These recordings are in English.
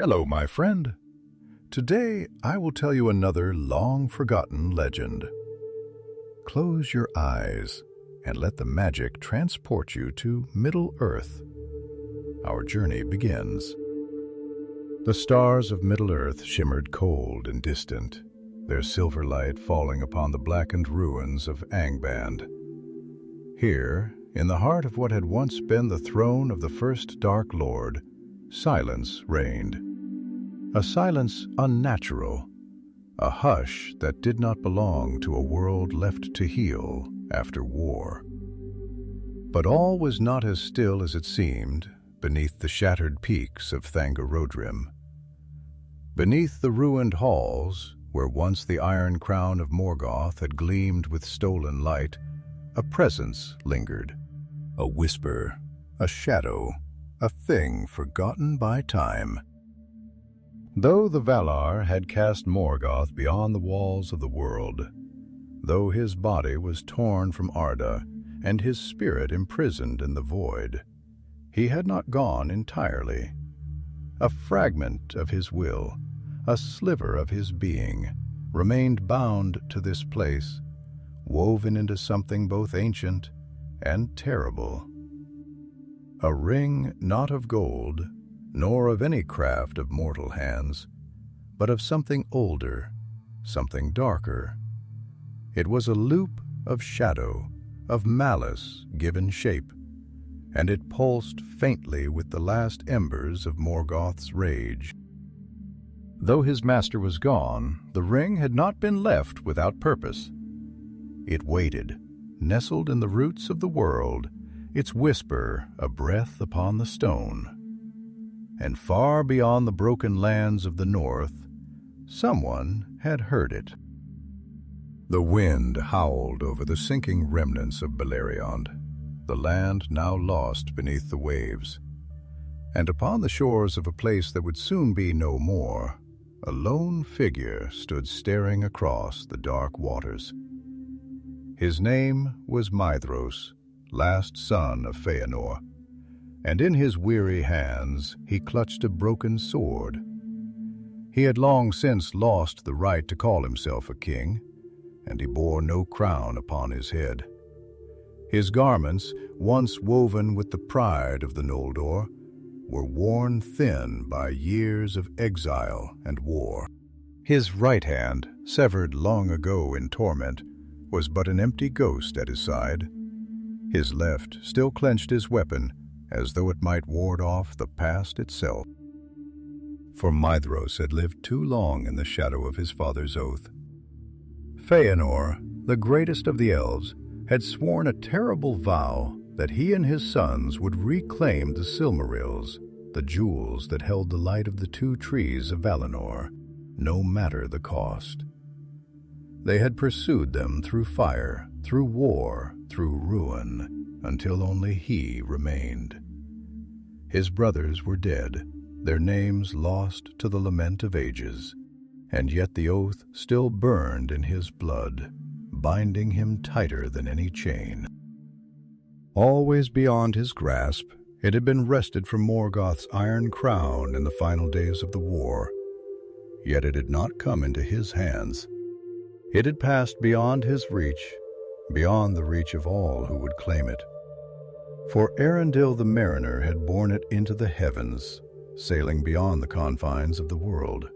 Hello, my friend. Today, I will tell you another long-forgotten legend. Close your eyes and let the magic transport you to Middle-earth. Our journey begins. The stars of Middle-earth shimmered cold and distant, their silver light falling upon the blackened ruins of Angband. Here, in the heart of what had once been the throne of the first Dark Lord, silence reigned. A silence unnatural, a hush that did not belong to a world left to heal after war. But all was not as still as it seemed beneath the shattered peaks of Thangorodrim. Beneath the ruined halls, where once the iron crown of Morgoth had gleamed with stolen light, a presence lingered. A whisper, a shadow, a thing forgotten by time. Though the Valar had cast Morgoth beyond the walls of the world, though his body was torn from Arda and his spirit imprisoned in the void, he had not gone entirely. A fragment of his will, a sliver of his being, remained bound to this place, woven into something both ancient and terrible. A ring not of gold, nor of any craft of mortal hands, but of something older, something darker. It was a loop of shadow, of malice given shape, and it pulsed faintly with the last embers of Morgoth's rage. Though his master was gone, the ring had not been left without purpose. It waited, nestled in the roots of the world, its whisper a breath upon the stone. And far beyond the broken lands of the north, someone had heard it. The wind howled over the sinking remnants of Beleriand, the land now lost beneath the waves. And upon the shores of a place that would soon be no more, a lone figure stood staring across the dark waters. His name was Maedhros, last son of Fëanor, and in his weary hands he clutched a broken sword. He had long since lost the right to call himself a king, and he bore no crown upon his head. His garments, once woven with the pride of the Noldor, were worn thin by years of exile and war. His right hand, severed long ago in torment, was but an empty ghost at his side. His left still clenched his weapon, as though it might ward off the past itself. For Maedhros had lived too long in the shadow of his father's oath. Fëanor, the greatest of the elves, had sworn a terrible vow that he and his sons would reclaim the Silmarils, the jewels that held the light of the two trees of Valinor, no matter the cost. They had pursued them through fire, through war, through ruin, until only he remained. His brothers were dead, their names lost to the lament of ages, and yet the oath still burned in his blood, binding him tighter than any chain. Always beyond his grasp, it had been wrested from Morgoth's iron crown in the final days of the war, yet it had not come into his hands. It had passed beyond his reach, beyond the reach of all who would claim it. For Arundel the mariner had borne it into the heavens, sailing beyond the confines of the world.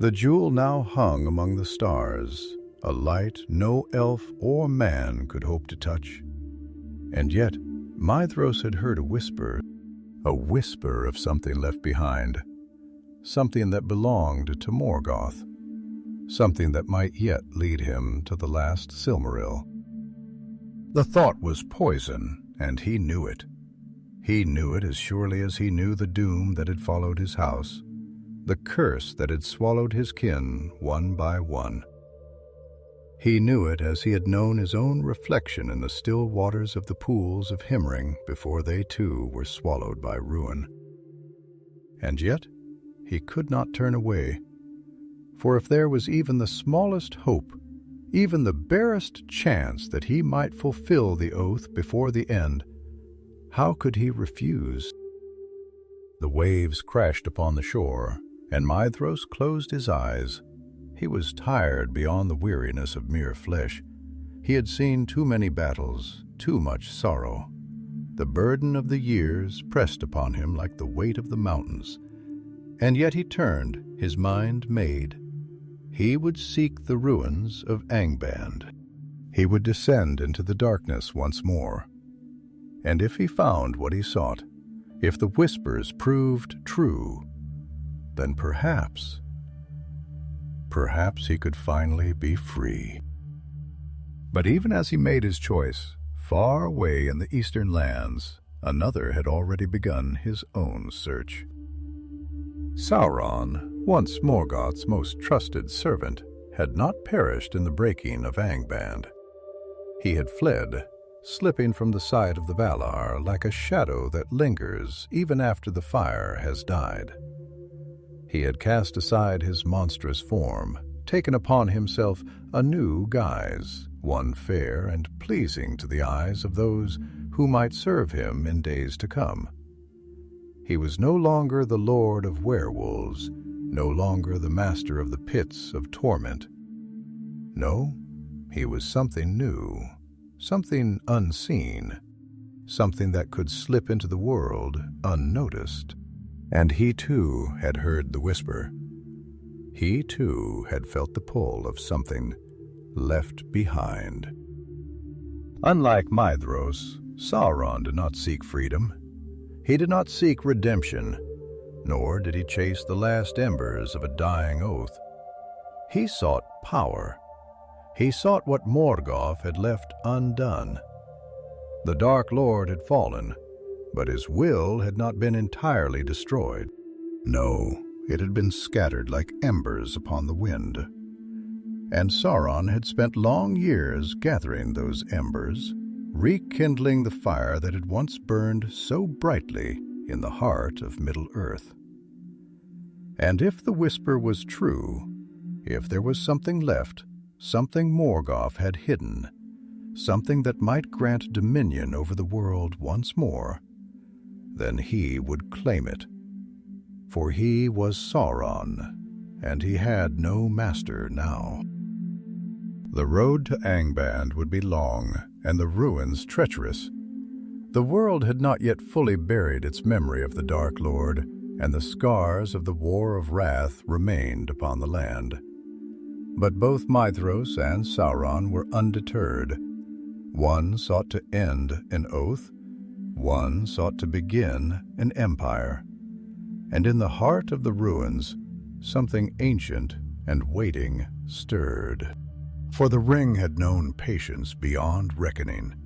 The jewel now hung among the stars, a light no elf or man could hope to touch. And yet, Maedhros had heard a whisper of something left behind, something that belonged to Morgoth, something that might yet lead him to the last Silmaril. The thought was poison, and he knew it. He knew it as surely as he knew the doom that had followed his house, the curse that had swallowed his kin one by one. He knew it as he had known his own reflection in the still waters of the pools of Himring before they too were swallowed by ruin. And yet, he could not turn away, for if there was even the smallest hope, even the barest chance that he might fulfill the oath before the end, how could he refuse? The waves crashed upon the shore, and Maedhros closed his eyes. He was tired beyond the weariness of mere flesh. He had seen too many battles, too much sorrow. The burden of the years pressed upon him like the weight of the mountains. And yet he turned, his mind made. He would seek the ruins of Angband. He would descend into the darkness once more. And if he found what he sought, if the whispers proved true, then perhaps he could finally be free. But even as he made his choice, far away in the eastern lands, another had already begun his own search. Sauron, once Morgoth's most trusted servant, had not perished in the breaking of Angband. He had fled, slipping from the sight of the Valar like a shadow that lingers even after the fire has died. He had cast aside his monstrous form, taken upon himself a new guise, one fair and pleasing to the eyes of those who might serve him in days to come. He was no longer the lord of werewolves, no longer the master of the pits of torment. No, he was something new, something unseen, something that could slip into the world unnoticed. And he too had heard the whisper. He too had felt the pull of something left behind. Unlike Maedhros, Sauron did not seek freedom. He did not seek redemption, nor did he chase the last embers of a dying oath. He sought power. He sought what Morgoth had left undone. The Dark Lord had fallen, but his will had not been entirely destroyed. No, it had been scattered like embers upon the wind. And Sauron had spent long years gathering those embers, rekindling the fire that had once burned so brightly in the heart of Middle-earth. And if the whisper was true, if there was something left, something Morgoth had hidden, something that might grant dominion over the world once more, then he would claim it. For he was Sauron, and he had no master now. The road to Angband would be long, and the ruins treacherous. The world had not yet fully buried its memory of the Dark Lord, and the scars of the War of Wrath remained upon the land. But both Maedhros and Sauron were undeterred. One sought to end an oath, one sought to begin an empire. And in the heart of the ruins, something ancient and waiting stirred. For the ring had known patience beyond reckoning.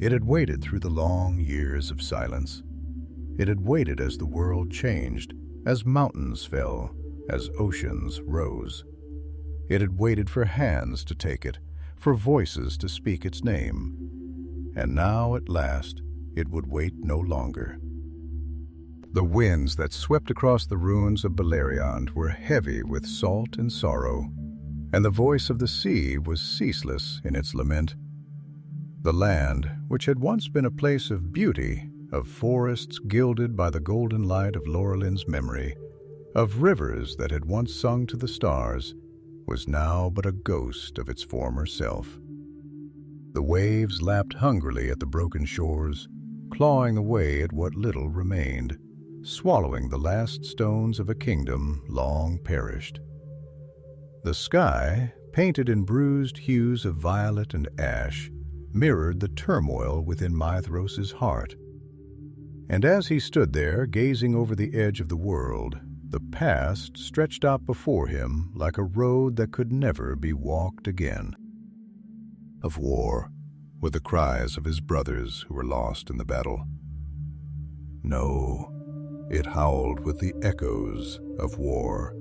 It had waited through the long years of silence. It had waited as the world changed, as mountains fell, as oceans rose. It had waited for hands to take it, for voices to speak its name. And now, at last, it would wait no longer. The winds that swept across the ruins of Beleriand were heavy with salt and sorrow, and the voice of the sea was ceaseless in its lament. The land, which had once been a place of beauty, of forests gilded by the golden light of Laurelin's memory, of rivers that had once sung to the stars, was now but a ghost of its former self. The waves lapped hungrily at the broken shores, clawing away at what little remained, swallowing the last stones of a kingdom long perished. The sky, painted in bruised hues of violet and ash, mirrored the turmoil within Maedhros's heart. And as he stood there, gazing over the edge of the world, the past stretched out before him like a road that could never be walked again. Of war, with the cries of his brothers who were lost in the battle. No, it howled with the echoes of war,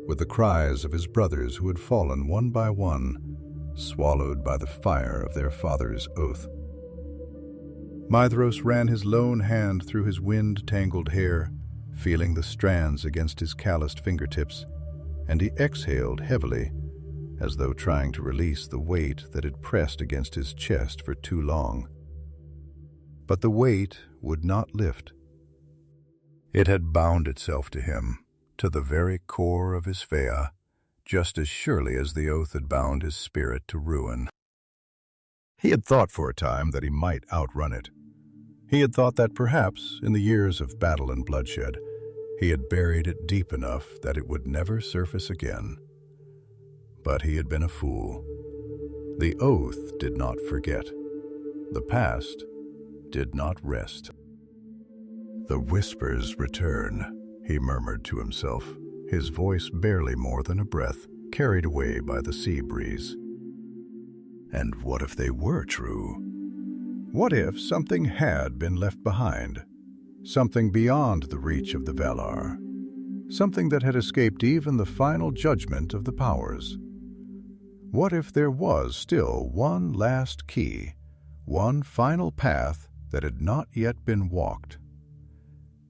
with the cries of his brothers who had fallen one by one, swallowed by the fire of their father's oath. Maedhros ran his lone hand through his wind-tangled hair, feeling the strands against his calloused fingertips, and he exhaled heavily, as though trying to release the weight that had pressed against his chest for too long. But the weight would not lift. It had bound itself to him, to the very core of his Fëa, just as surely as the oath had bound his spirit to ruin. He had thought for a time that he might outrun it. He had thought that perhaps, in the years of battle and bloodshed, he had buried it deep enough that it would never surface again. But he had been a fool. The oath did not forget. The past did not rest. "The whispers return," he murmured to himself, his voice barely more than a breath, carried away by the sea breeze. And what if they were true? What if something had been left behind? Something beyond the reach of the Valar? Something that had escaped even the final judgment of the powers? What if there was still one last key, one final path that had not yet been walked?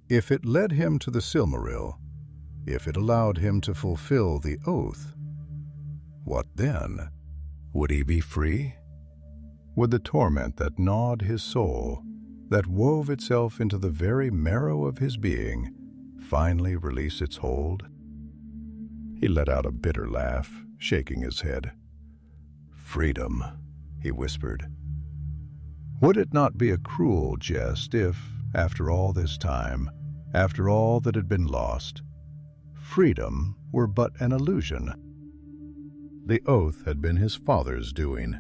If it led him to the Silmaril, if it allowed him to fulfill the oath, what then? Would he be free? Would the torment that gnawed his soul, that wove itself into the very marrow of his being, finally release its hold? He let out a bitter laugh, shaking his head. "Freedom," he whispered. Would it not be a cruel jest if, after all this time, after all that had been lost, freedom were but an illusion? The oath had been his father's doing,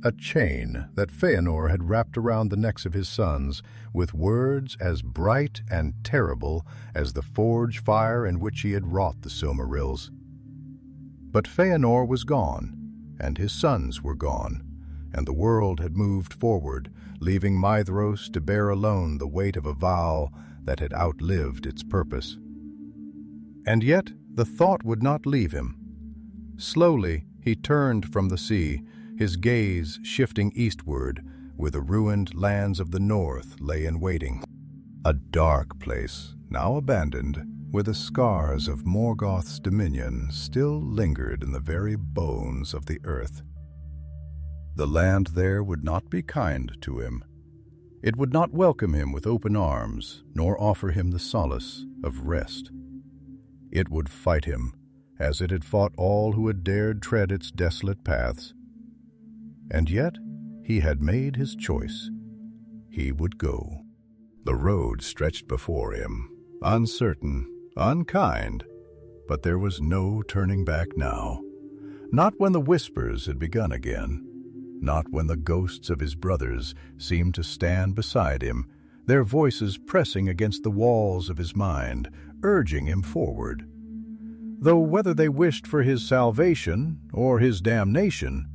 a chain that Fëanor had wrapped around the necks of his sons with words as bright and terrible as the forge fire in which he had wrought the Silmarils. But Fëanor was gone, and his sons were gone, and the world had moved forward, leaving Maedhros to bear alone the weight of a vow that had outlived its purpose. And yet the thought would not leave him. Slowly he turned from the sea, his gaze shifting eastward, where the ruined lands of the north lay in waiting. A dark place, now abandoned, where the scars of Morgoth's dominion still lingered in the very bones of the earth. The land there would not be kind to him. It would not welcome him with open arms, nor offer him the solace of rest. It would fight him, as it had fought all who had dared tread its desolate paths. And yet he had made his choice. He would go. The road stretched before him, uncertain, unkind, but there was no turning back now. Not when the whispers had begun again. Not when the ghosts of his brothers seemed to stand beside him, their voices pressing against the walls of his mind, urging him forward. Though whether they wished for his salvation or his damnation,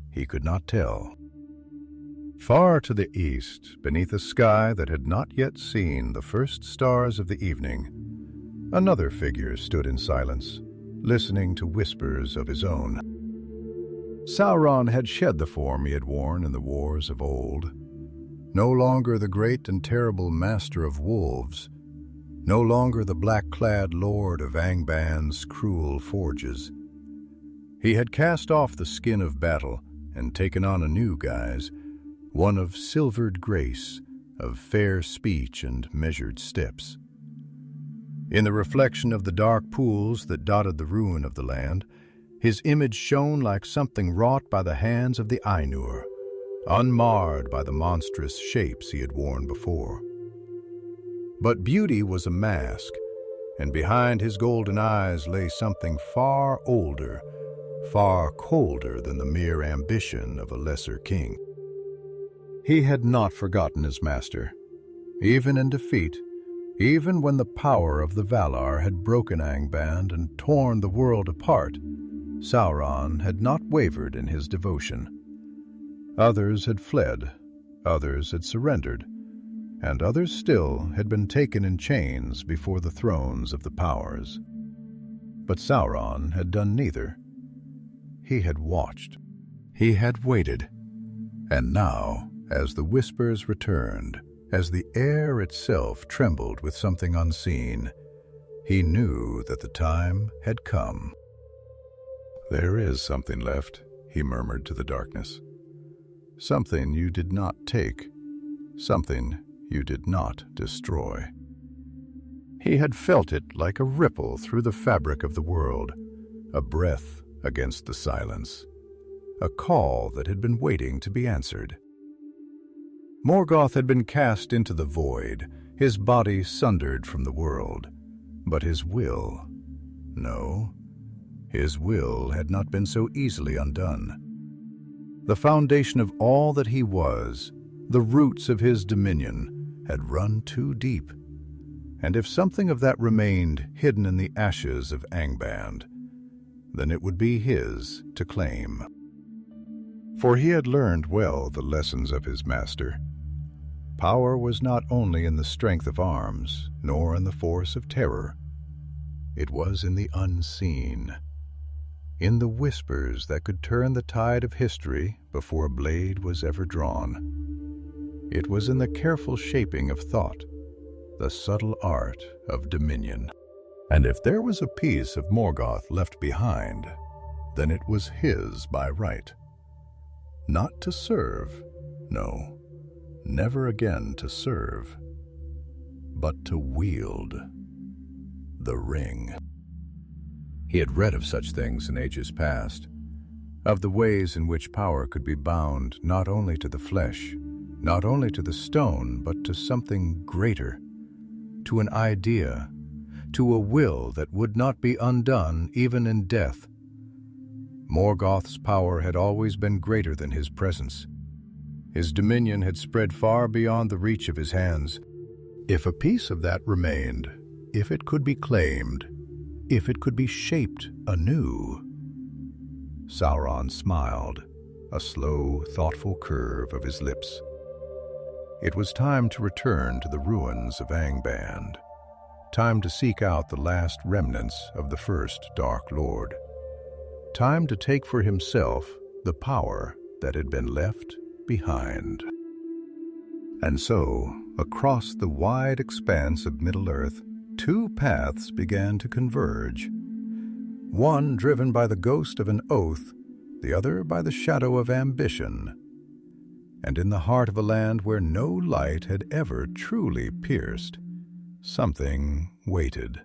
he could not tell. Far to the east, beneath a sky that had not yet seen the first stars of the evening, another figure stood in silence, listening to whispers of his own. Sauron had shed the form he had worn in the wars of old. No longer the great and terrible master of wolves, no longer the black-clad lord of Angband's cruel forges. He had cast off the skin of battle and taken on a new guise, one of silvered grace, of fair speech and measured steps. In the reflection of the dark pools that dotted the ruin of the land, his image shone like something wrought by the hands of the Ainur, unmarred by the monstrous shapes he had worn before. But beauty was a mask, and behind his golden eyes lay something far older, far colder than the mere ambition of a lesser king. He had not forgotten his master. Even in defeat, even when the power of the Valar had broken Angband and torn the world apart, Sauron had not wavered in his devotion. Others had fled, others had surrendered, and others still had been taken in chains before the thrones of the powers. But Sauron had done neither. He had watched. He had waited. And now, as the whispers returned, as the air itself trembled with something unseen, he knew that the time had come. "There is something left," he murmured to the darkness. "Something you did not take, something you did not destroy." He had felt it like a ripple through the fabric of the world, a breath against the silence, a call that had been waiting to be answered. Morgoth had been cast into the void, his body sundered from the world, but his will, no, his will had not been so easily undone. The foundation of all that he was, the roots of his dominion, had run too deep, and if something of that remained hidden in the ashes of Angband, then it would be his to claim. For he had learned well the lessons of his master. Power was not only in the strength of arms, nor in the force of terror. It was in the unseen, in the whispers that could turn the tide of history before a blade was ever drawn. It was in the careful shaping of thought, the subtle art of dominion. And if there was a piece of Morgoth left behind, then it was his by right. Not to serve, no, never again to serve, but to wield the ring. He had read of such things in ages past, of the ways in which power could be bound not only to the flesh, not only to the stone, but to something greater, to an idea, to a will that would not be undone even in death. Morgoth's power had always been greater than his presence. His dominion had spread far beyond the reach of his hands. If a piece of that remained, if it could be claimed, if it could be shaped anew. Sauron smiled, a slow, thoughtful curve of his lips. It was time to return to the ruins of Angband, time to seek out the last remnants of the first Dark Lord, time to take for himself the power that had been left behind. And so, across the wide expanse of Middle-earth, two paths began to converge, one driven by the ghost of an oath, the other by the shadow of ambition. And in the heart of a land where no light had ever truly pierced, something waited,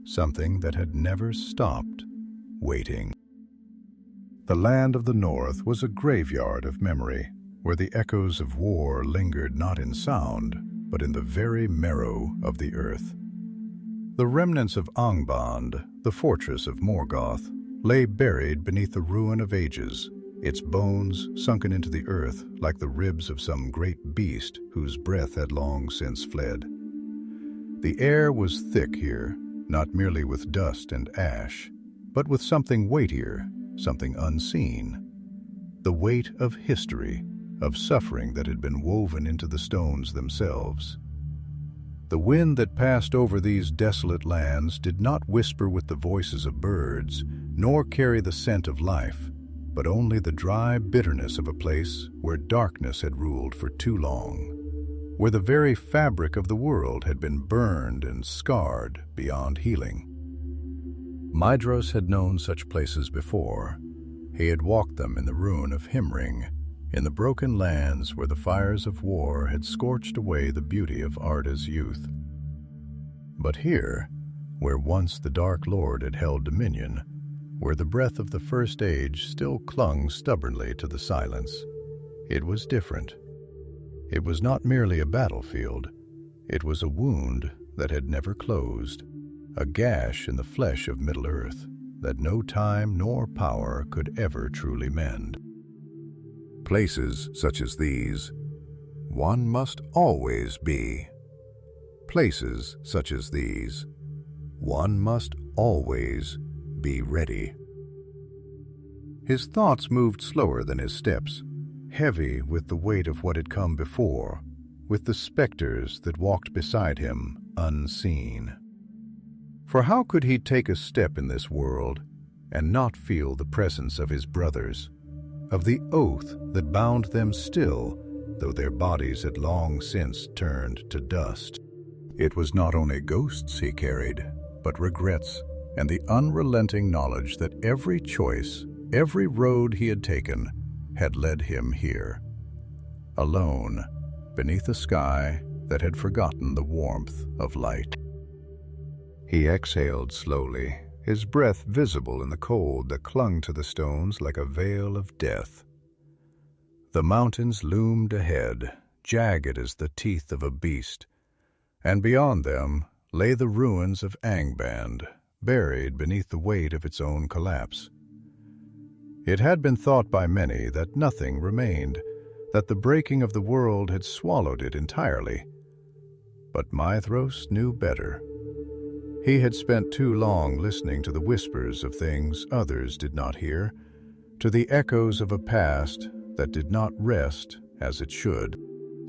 something that had never stopped waiting. The land of the north was a graveyard of memory, where the echoes of war lingered not in sound, but in the very marrow of the earth. The remnants of Angband, the fortress of Morgoth, lay buried beneath the ruin of ages, its bones sunken into the earth like the ribs of some great beast whose breath had long since fled. The air was thick here, not merely with dust and ash, but with something weightier, something unseen. The weight of history, of suffering that had been woven into the stones themselves. The wind that passed over these desolate lands did not whisper with the voices of birds, nor carry the scent of life, but only the dry bitterness of a place where darkness had ruled for too long, where the very fabric of the world had been burned and scarred beyond healing. Maedhros had known such places before. He had walked them in the ruin of Himring, in the broken lands where the fires of war had scorched away the beauty of Arda's youth. But here, where once the Dark Lord had held dominion, where the breath of the First Age still clung stubbornly to the silence, it was different. It was not merely a battlefield. It was a wound that had never closed, a gash in the flesh of Middle-earth that no time nor power could ever truly mend. Places such as these, one must always be. Places such as these, one must always be ready. His thoughts moved slower than his steps, heavy with the weight of what had come before, with the specters that walked beside him unseen. For how could he take a step in this world and not feel the presence of his brothers, of the oath that bound them still, though their bodies had long since turned to dust? It was not only ghosts he carried, but regrets and the unrelenting knowledge that every choice, every road he had taken, had led him here, alone, beneath a sky that had forgotten the warmth of light. He exhaled slowly, his breath visible in the cold that clung to the stones like a veil of death. The mountains loomed ahead, jagged as the teeth of a beast, and beyond them lay the ruins of Angband, buried beneath the weight of its own collapse. It had been thought by many that nothing remained, that the breaking of the world had swallowed it entirely. But Maedhros knew better. He had spent too long listening to the whispers of things others did not hear, to the echoes of a past that did not rest as it should.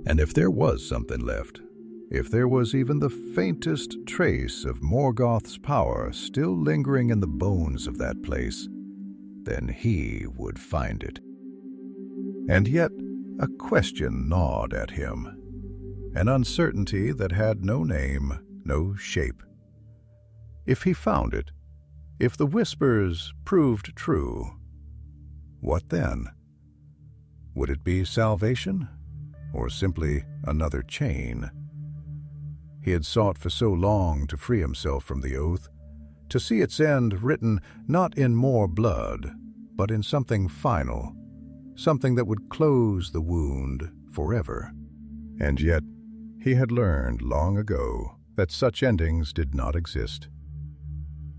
And if there was something left, if there was even the faintest trace of Morgoth's power still lingering in the bones of that place, then he would find it. And yet a question gnawed at him, an uncertainty that had no name, no shape. If he found it, if the whispers proved true, what then? Would it be salvation, or simply another chain? He had sought for so long to free himself from the oath, to see its end written not in more blood, but in something final, something that would close the wound forever. And yet he had learned long ago that such endings did not exist.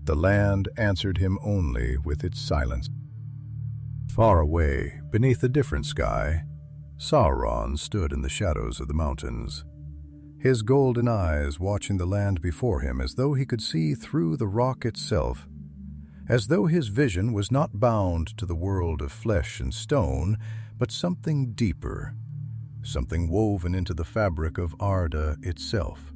The land answered him only with its silence. Far away, beneath a different sky, Sauron stood in the shadows of the mountains, his golden eyes watching the land before him as though he could see through the rock itself, as though his vision was not bound to the world of flesh and stone, but something deeper, something woven into the fabric of Arda itself.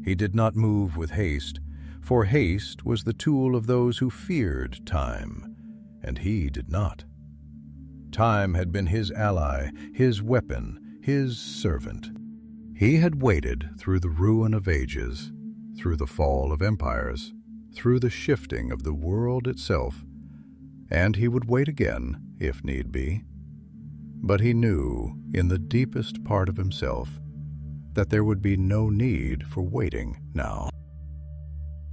He did not move with haste, for haste was the tool of those who feared time, and he did not. Time had been his ally, his weapon, his servant. He had waited through the ruin of ages, through the fall of empires, through the shifting of the world itself, and he would wait again, if need be. But he knew, in the deepest part of himself, that there would be no need for waiting now.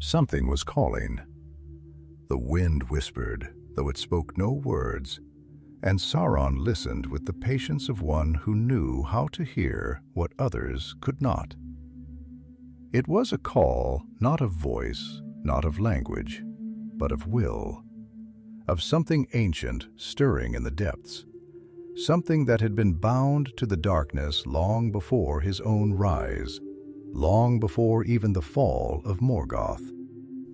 Something was calling. The wind whispered, though it spoke no words, and Sauron listened with the patience of one who knew how to hear what others could not. It was a call, not of voice, not of language, but of will, of something ancient stirring in the depths, something that had been bound to the darkness long before his own rise, long before even the fall of Morgoth.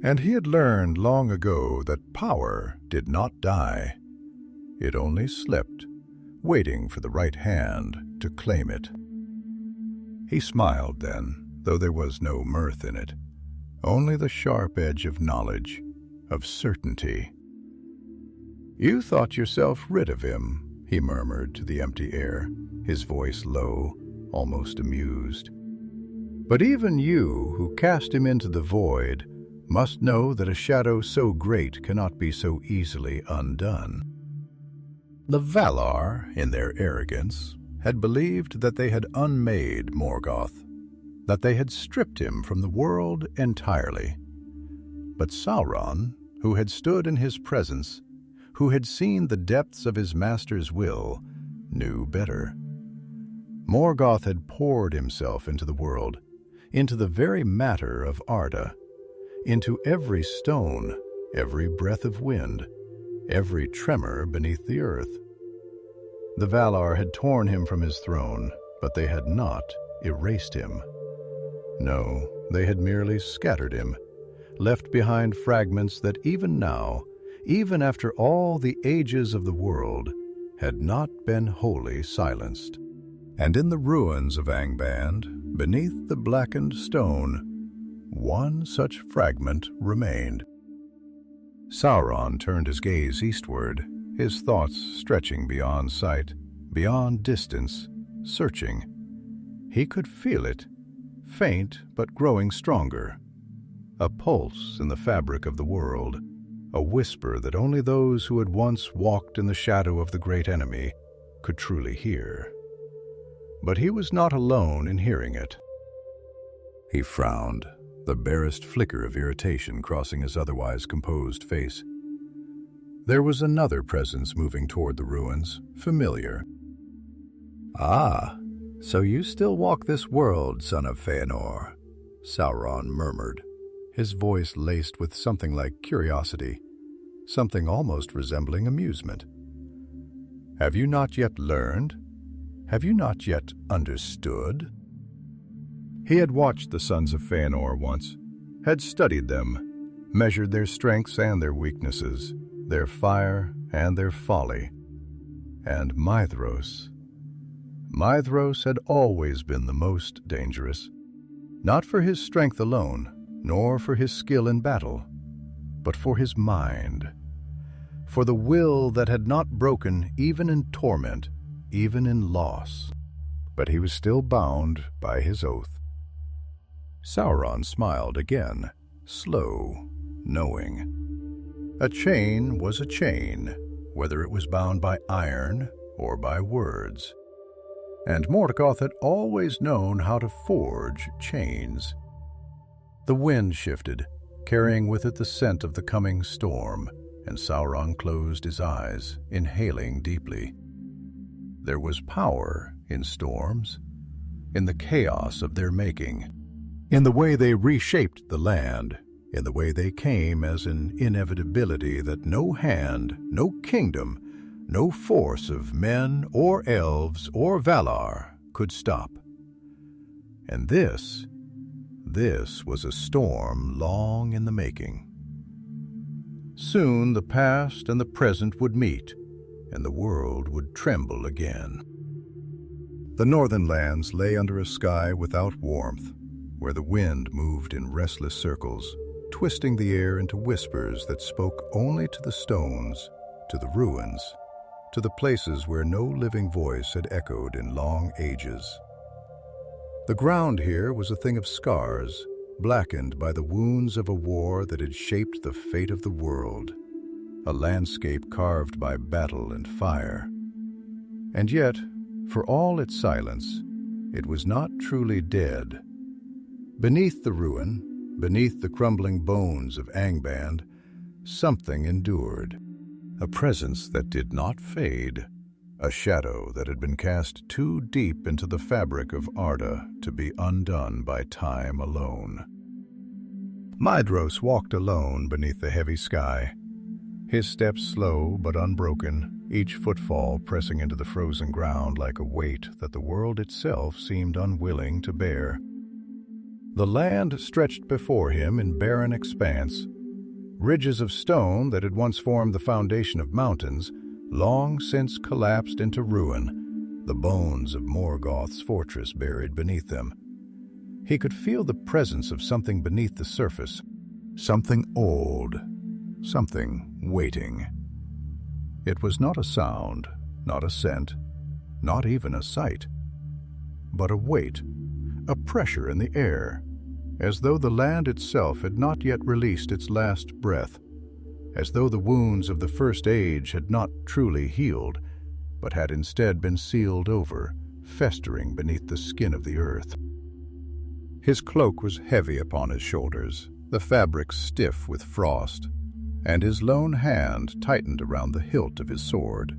And he had learned long ago that power did not die. It only slept, waiting for the right hand to claim it. He smiled then, though there was no mirth in it, only the sharp edge of knowledge, of certainty. "You thought yourself rid of him," he murmured to the empty air, his voice low, almost amused. "But even you, who cast him into the void, must know that a shadow so great cannot be so easily undone." The Valar, in their arrogance, had believed that they had unmade Morgoth, that they had stripped him from the world entirely. But Sauron, who had stood in his presence, who had seen the depths of his master's will, knew better. Morgoth had poured himself into the world, into the very matter of Arda, into every stone, every breath of wind, every tremor beneath the earth. The Valar had torn him from his throne, but they had not erased him. No, they had merely scattered him, left behind fragments that even now, even after all the ages of the world, had not been wholly silenced. And in the ruins of Angband, beneath the blackened stone, one such fragment remained. Sauron turned his gaze eastward, his thoughts stretching beyond sight, beyond distance, searching. He could feel it, faint but growing stronger. A pulse in the fabric of the world, a whisper that only those who had once walked in the shadow of the great enemy could truly hear. But he was not alone in hearing it. He frowned, the barest flicker of irritation crossing his otherwise composed face. There was another presence moving toward the ruins, familiar. "Ah, so you still walk this world, son of Fëanor," Sauron murmured, his voice laced with something like curiosity, something almost resembling amusement. "Have you not yet learned? Have you not yet understood?" He had watched the sons of Fëanor once, had studied them, measured their strengths and their weaknesses, their fire and their folly. And Maedhros had always been the most dangerous, not for his strength alone, nor for his skill in battle, but for his mind, for the will that had not broken even in torment, even in loss. But he was still bound by his oath. Sauron smiled again, slow, knowing. A chain was a chain, whether it was bound by iron or by words. And Morgoth had always known how to forge chains. The wind shifted, carrying with it the scent of the coming storm, and Sauron closed his eyes, inhaling deeply. There was power in storms, in the chaos of their making, in the way they reshaped the land, in the way they came as an inevitability that no hand, no kingdom, no force of men or elves or Valar could stop. And this was a storm long in the making. Soon the past and the present would meet, and the world would tremble again. The northern lands lay under a sky without warmth, where the wind moved in restless circles, twisting the air into whispers that spoke only to the stones, to the ruins, to the places where no living voice had echoed in long ages. The ground here was a thing of scars, blackened by the wounds of a war that had shaped the fate of the world, a landscape carved by battle and fire. And yet, for all its silence, it was not truly dead. Beneath the ruin, beneath the crumbling bones of Angband, something endured, a presence that did not fade, a shadow that had been cast too deep into the fabric of Arda to be undone by time alone. Maedhros walked alone beneath the heavy sky, his steps slow but unbroken, each footfall pressing into the frozen ground like a weight that the world itself seemed unwilling to bear. The land stretched before him in barren expanse. Ridges of stone that had once formed the foundation of mountains long since collapsed into ruin, the bones of Morgoth's fortress buried beneath them. He could feel the presence of something beneath the surface, something old, something waiting. It was not a sound, not a scent, not even a sight, but a weight, a pressure in the air, as though the land itself had not yet released its last breath, as though the wounds of the First Age had not truly healed, but had instead been sealed over, festering beneath the skin of the earth. His cloak was heavy upon his shoulders, the fabric stiff with frost, and his lone hand tightened around the hilt of his sword.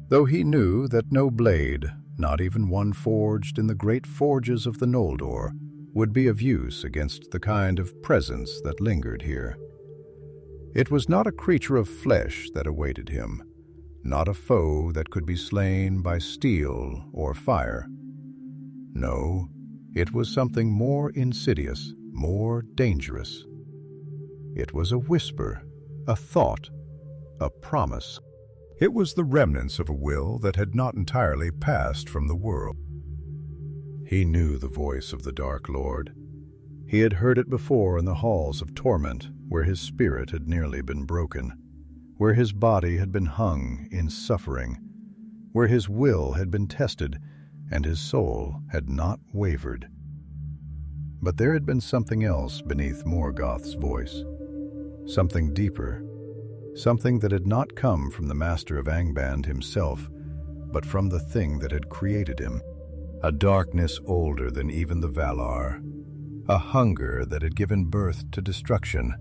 Though he knew that no blade, not even one forged in the great forges of the Noldor, would be of use against the kind of presence that lingered here. It was not a creature of flesh that awaited him, not a foe that could be slain by steel or fire. No, it was something more insidious, more dangerous. It was a whisper, a thought, a promise. It was the remnants of a will that had not entirely passed from the world. He knew the voice of the Dark Lord. He had heard it before in the halls of torment, where his spirit had nearly been broken, where his body had been hung in suffering, where his will had been tested and his soul had not wavered. But there had been something else beneath Morgoth's voice, something deeper, something that had not come from the master of Angband himself, but from the thing that had created him, a darkness older than even the Valar, a hunger that had given birth to destruction,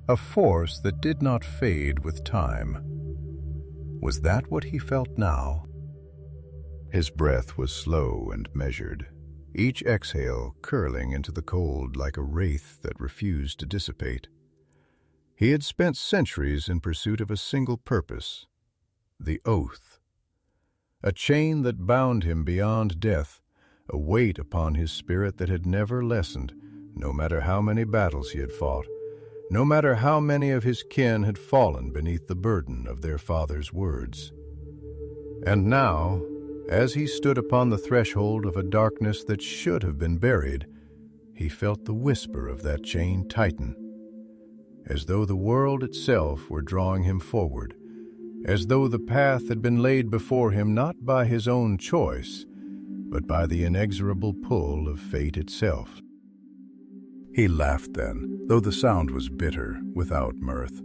a force that did not fade with time. Was that what he felt now? His breath was slow and measured, each exhale curling into the cold like a wraith that refused to dissipate. He had spent centuries in pursuit of a single purpose, the oath. A chain that bound him beyond death, a weight upon his spirit that had never lessened, no matter how many battles he had fought, no matter how many of his kin had fallen beneath the burden of their father's words. And now, as he stood upon the threshold of a darkness that should have been buried, he felt the whisper of that chain tighten, as though the world itself were drawing him forward, as though the path had been laid before him not by his own choice, but by the inexorable pull of fate itself. He laughed then, though the sound was bitter, without mirth,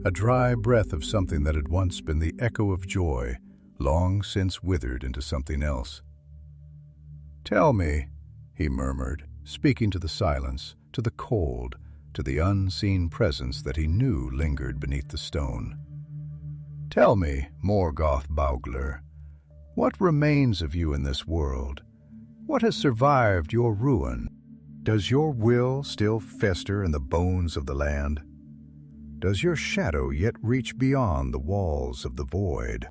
a dry breath of something that had once been the echo of joy, long since withered into something else. "Tell me," he murmured, speaking to the silence, to the cold, to the unseen presence that he knew lingered beneath the stone. "Tell me, Morgoth Baugler, what remains of you in this world? What has survived your ruin? Does your will still fester in the bones of the land? Does your shadow yet reach beyond the walls of the void?"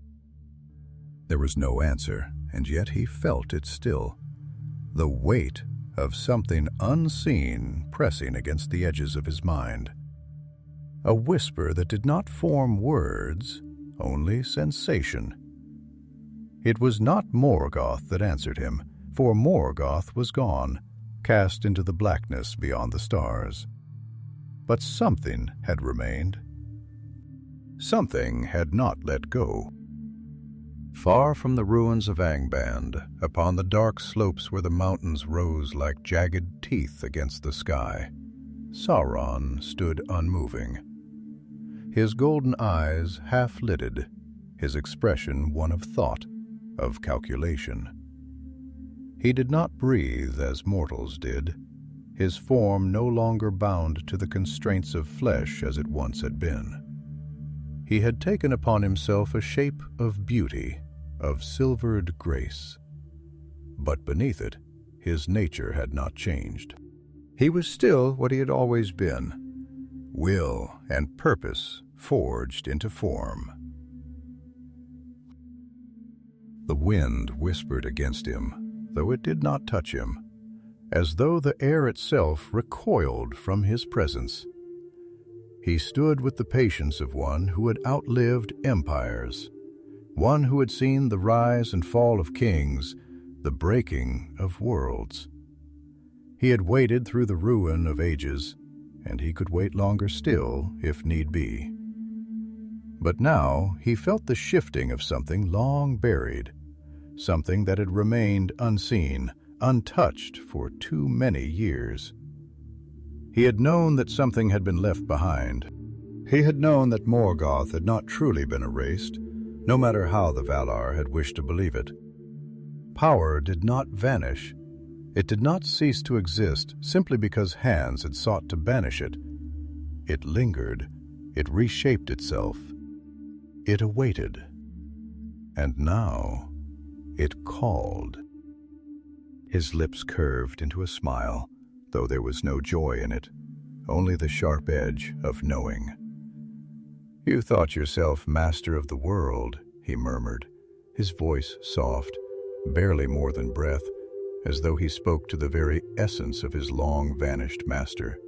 There was no answer, and yet he felt it still, the weight of something unseen pressing against the edges of his mind. A whisper that did not form words, only sensation. It was not Morgoth that answered him, for Morgoth was gone, cast into the blackness beyond the stars. But something had remained. Something had not let go. Far from the ruins of Angband, upon the dark slopes where the mountains rose like jagged teeth against the sky, Sauron stood unmoving. His golden eyes half-lidded, his expression one of thought, of calculation. He did not breathe as mortals did, his form no longer bound to the constraints of flesh as it once had been. He had taken upon himself a shape of beauty, of silvered grace. But beneath it, his nature had not changed. He was still what he had always been, will and purpose forged into form. The wind whispered against him, though it did not touch him, as though the air itself recoiled from his presence. He stood with the patience of one who had outlived empires, one who had seen the rise and fall of kings, the breaking of worlds. He had waited through the ruin of ages, and he could wait longer still, if need be. But now he felt the shifting of something long buried, something that had remained unseen, untouched for too many years. He had known that something had been left behind. He had known that Morgoth had not truly been erased, no matter how the Valar had wished to believe it. Power did not vanish. It did not cease to exist simply because hands had sought to banish it. It lingered. It reshaped itself. It awaited. And now it called. His lips curved into a smile, though there was no joy in it, only the sharp edge of knowing. "You thought yourself master of the world," he murmured, his voice soft, barely more than breath, as though he spoke to the very essence of his long-vanished master.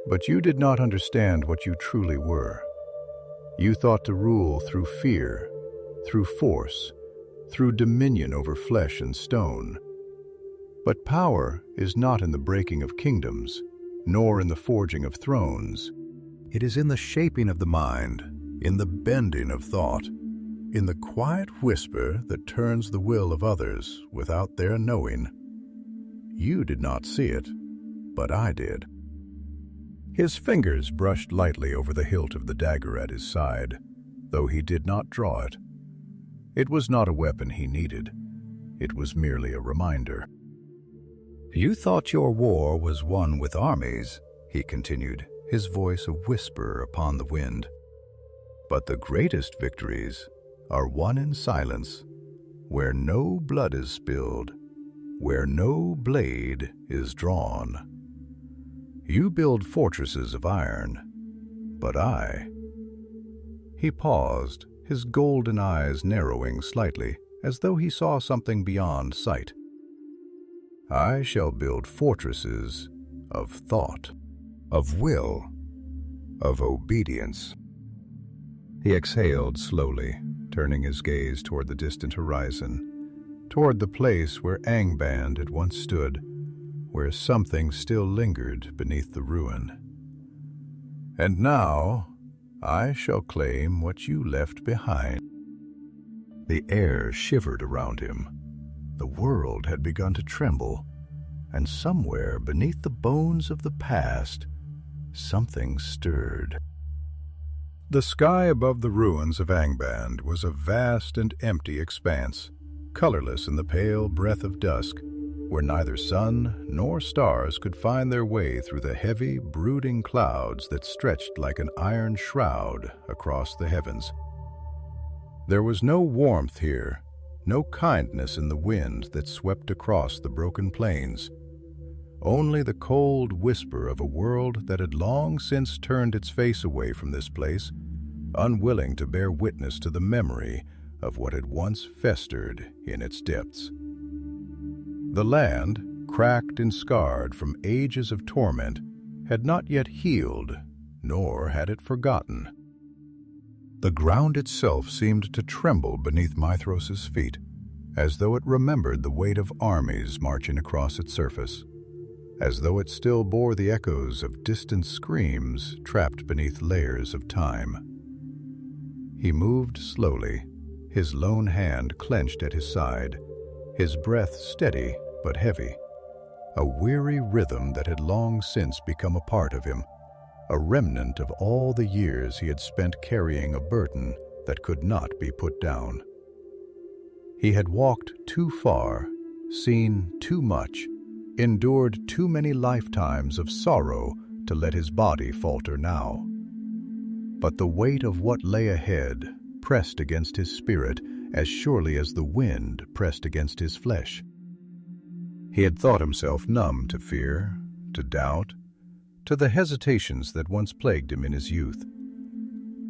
"But you did not understand what you truly were. You thought to rule through fear, through force, through dominion over flesh and stone. But power is not in the breaking of kingdoms, nor in the forging of thrones. It is in the shaping of the mind, in the bending of thought, in the quiet whisper that turns the will of others without their knowing. You did not see it, but I did." His fingers brushed lightly over the hilt of the dagger at his side, though he did not draw it. It was not a weapon he needed. It was merely a reminder. "You thought your war was won with armies," he continued, his voice a whisper upon the wind. "But the greatest victories are won in silence, where no blood is spilled, where no blade is drawn. You build fortresses of iron, but I—" He paused, his golden eyes narrowing slightly, as though he saw something beyond sight. "I shall build fortresses of thought, of will, of obedience." He exhaled slowly, turning his gaze toward the distant horizon, toward the place where Angband had once stood, where something still lingered beneath the ruin. "And now I shall claim what you left behind." The air shivered around him. The world had begun to tremble, and somewhere beneath the bones of the past, something stirred. The sky above the ruins of Angband was a vast and empty expanse, colorless in the pale breath of dusk, where neither sun nor stars could find their way through the heavy, brooding clouds that stretched like an iron shroud across the heavens. There was no warmth here, no kindness in the wind that swept across the broken plains. Only the cold whisper of a world that had long since turned its face away from this place, unwilling to bear witness to the memory of what had once festered in its depths. The land, cracked and scarred from ages of torment, had not yet healed, nor had it forgotten. The ground itself seemed to tremble beneath Maedhros' feet, as though it remembered the weight of armies marching across its surface, as though it still bore the echoes of distant screams trapped beneath layers of time. He moved slowly, his lone hand clenched at his side, his breath steady but heavy, a weary rhythm that had long since become a part of him, a remnant of all the years he had spent carrying a burden that could not be put down. He had walked too far, seen too much, endured too many lifetimes of sorrow to let his body falter now. But the weight of what lay ahead pressed against his spirit as surely as the wind pressed against his flesh. He had thought himself numb to fear, to doubt, to the hesitations that once plagued him in his youth.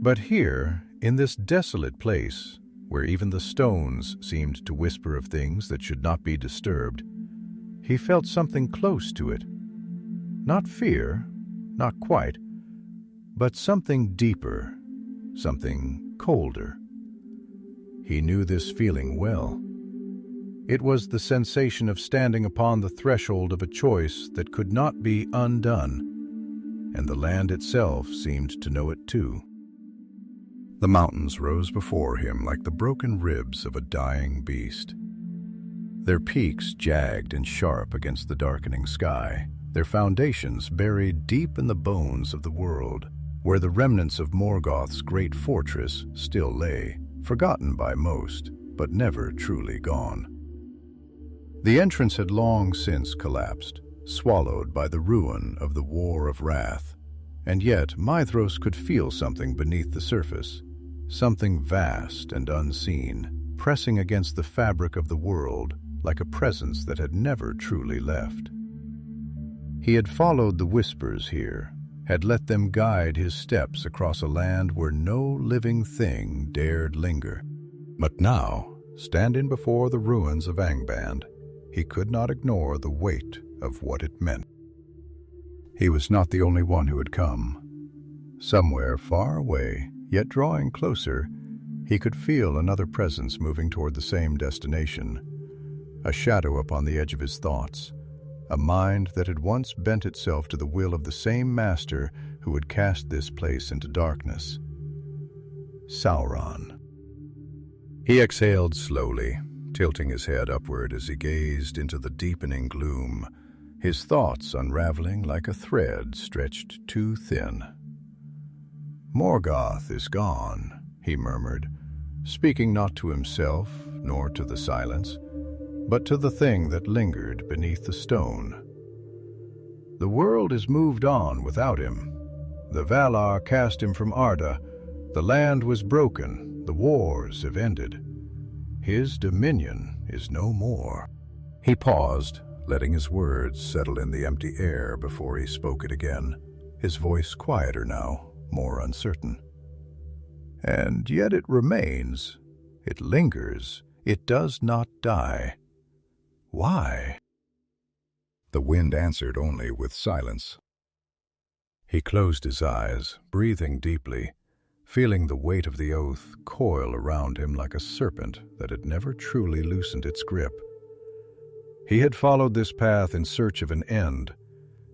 But here, in this desolate place, where even the stones seemed to whisper of things that should not be disturbed, he felt something close to it. Not fear, not quite, but something deeper, something colder. He knew this feeling well. It was the sensation of standing upon the threshold of a choice that could not be undone, and the land itself seemed to know it too. The mountains rose before him like the broken ribs of a dying beast. Their peaks jagged and sharp against the darkening sky, their foundations buried deep in the bones of the world, where the remnants of Morgoth's great fortress still lay, forgotten by most, but never truly gone. The entrance had long since collapsed, swallowed by the ruin of the War of Wrath, and yet Maedhros could feel something beneath the surface, something vast and unseen, pressing against the fabric of the world like a presence that had never truly left. He had followed the whispers here, had let them guide his steps across a land where no living thing dared linger. But now, standing before the ruins of Angband, he could not ignore the weight of what it meant. He was not the only one who had come. Somewhere far away, yet drawing closer, he could feel another presence moving toward the same destination, a shadow upon the edge of his thoughts, a mind that had once bent itself to the will of the same master who had cast this place into darkness. Sauron. He exhaled slowly, tilting his head upward as he gazed into the deepening gloom, his thoughts unraveling like a thread stretched too thin. "Morgoth is gone," he murmured, speaking not to himself nor to the silence, but to the thing that lingered beneath the stone. The world has moved on without him. The Valar cast him from Arda. The land was broken. The wars have ended. His dominion is no more. He paused, letting his words settle in the empty air before he spoke it again, his voice quieter now, more uncertain. And yet it remains. It lingers. It does not die. Why? The wind answered only with silence. He closed his eyes, breathing deeply, feeling the weight of the oath coil around him like a serpent that had never truly loosened its grip. He had followed this path in search of an end,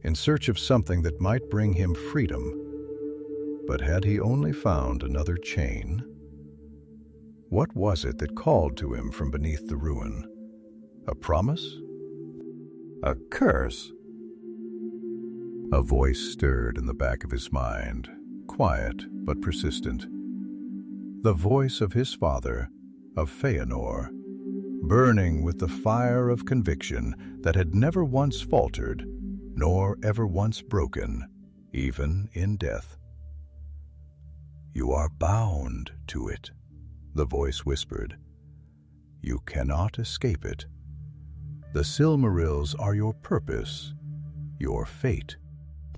in search of something that might bring him freedom. But had he only found another chain? What was it that called to him from beneath the ruin? A promise? A curse? A voice stirred in the back of his mind, quiet but persistent. The voice of his father, of Fëanor, burning with the fire of conviction that had never once faltered, nor ever once broken, even in death. "You are bound to it," the voice whispered. "You cannot escape it. The Silmarils are your purpose, your fate.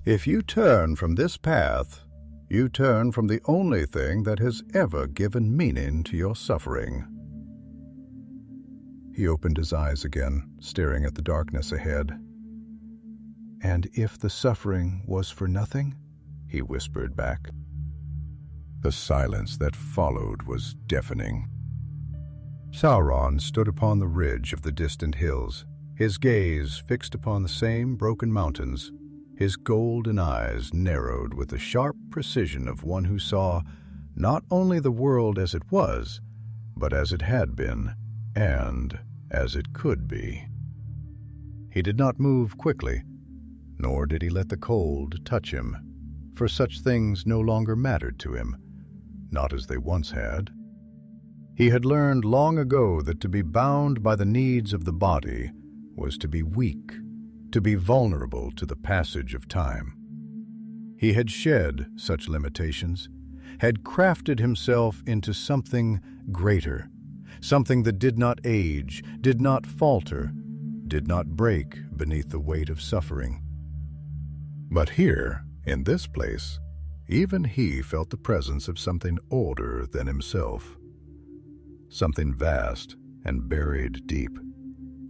If you turn from this path, you turn from the only thing that has ever given meaning to your suffering." He opened his eyes again, staring at the darkness ahead. "And if the suffering was for nothing?" he whispered back. The silence that followed was deafening. Sauron stood upon the ridge of the distant hills, his gaze fixed upon the same broken mountains, his golden eyes narrowed with the sharp precision of one who saw not only the world as it was, but as it had been, and as it could be. He did not move quickly, nor did he let the cold touch him, for such things no longer mattered to him, not as they once had. He had learned long ago that to be bound by the needs of the body was to be weak, to be vulnerable to the passage of time. He had shed such limitations, had crafted himself into something greater, something that did not age, did not falter, did not break beneath the weight of suffering. But here, in this place, even he felt the presence of something older than himself, something vast and buried deep,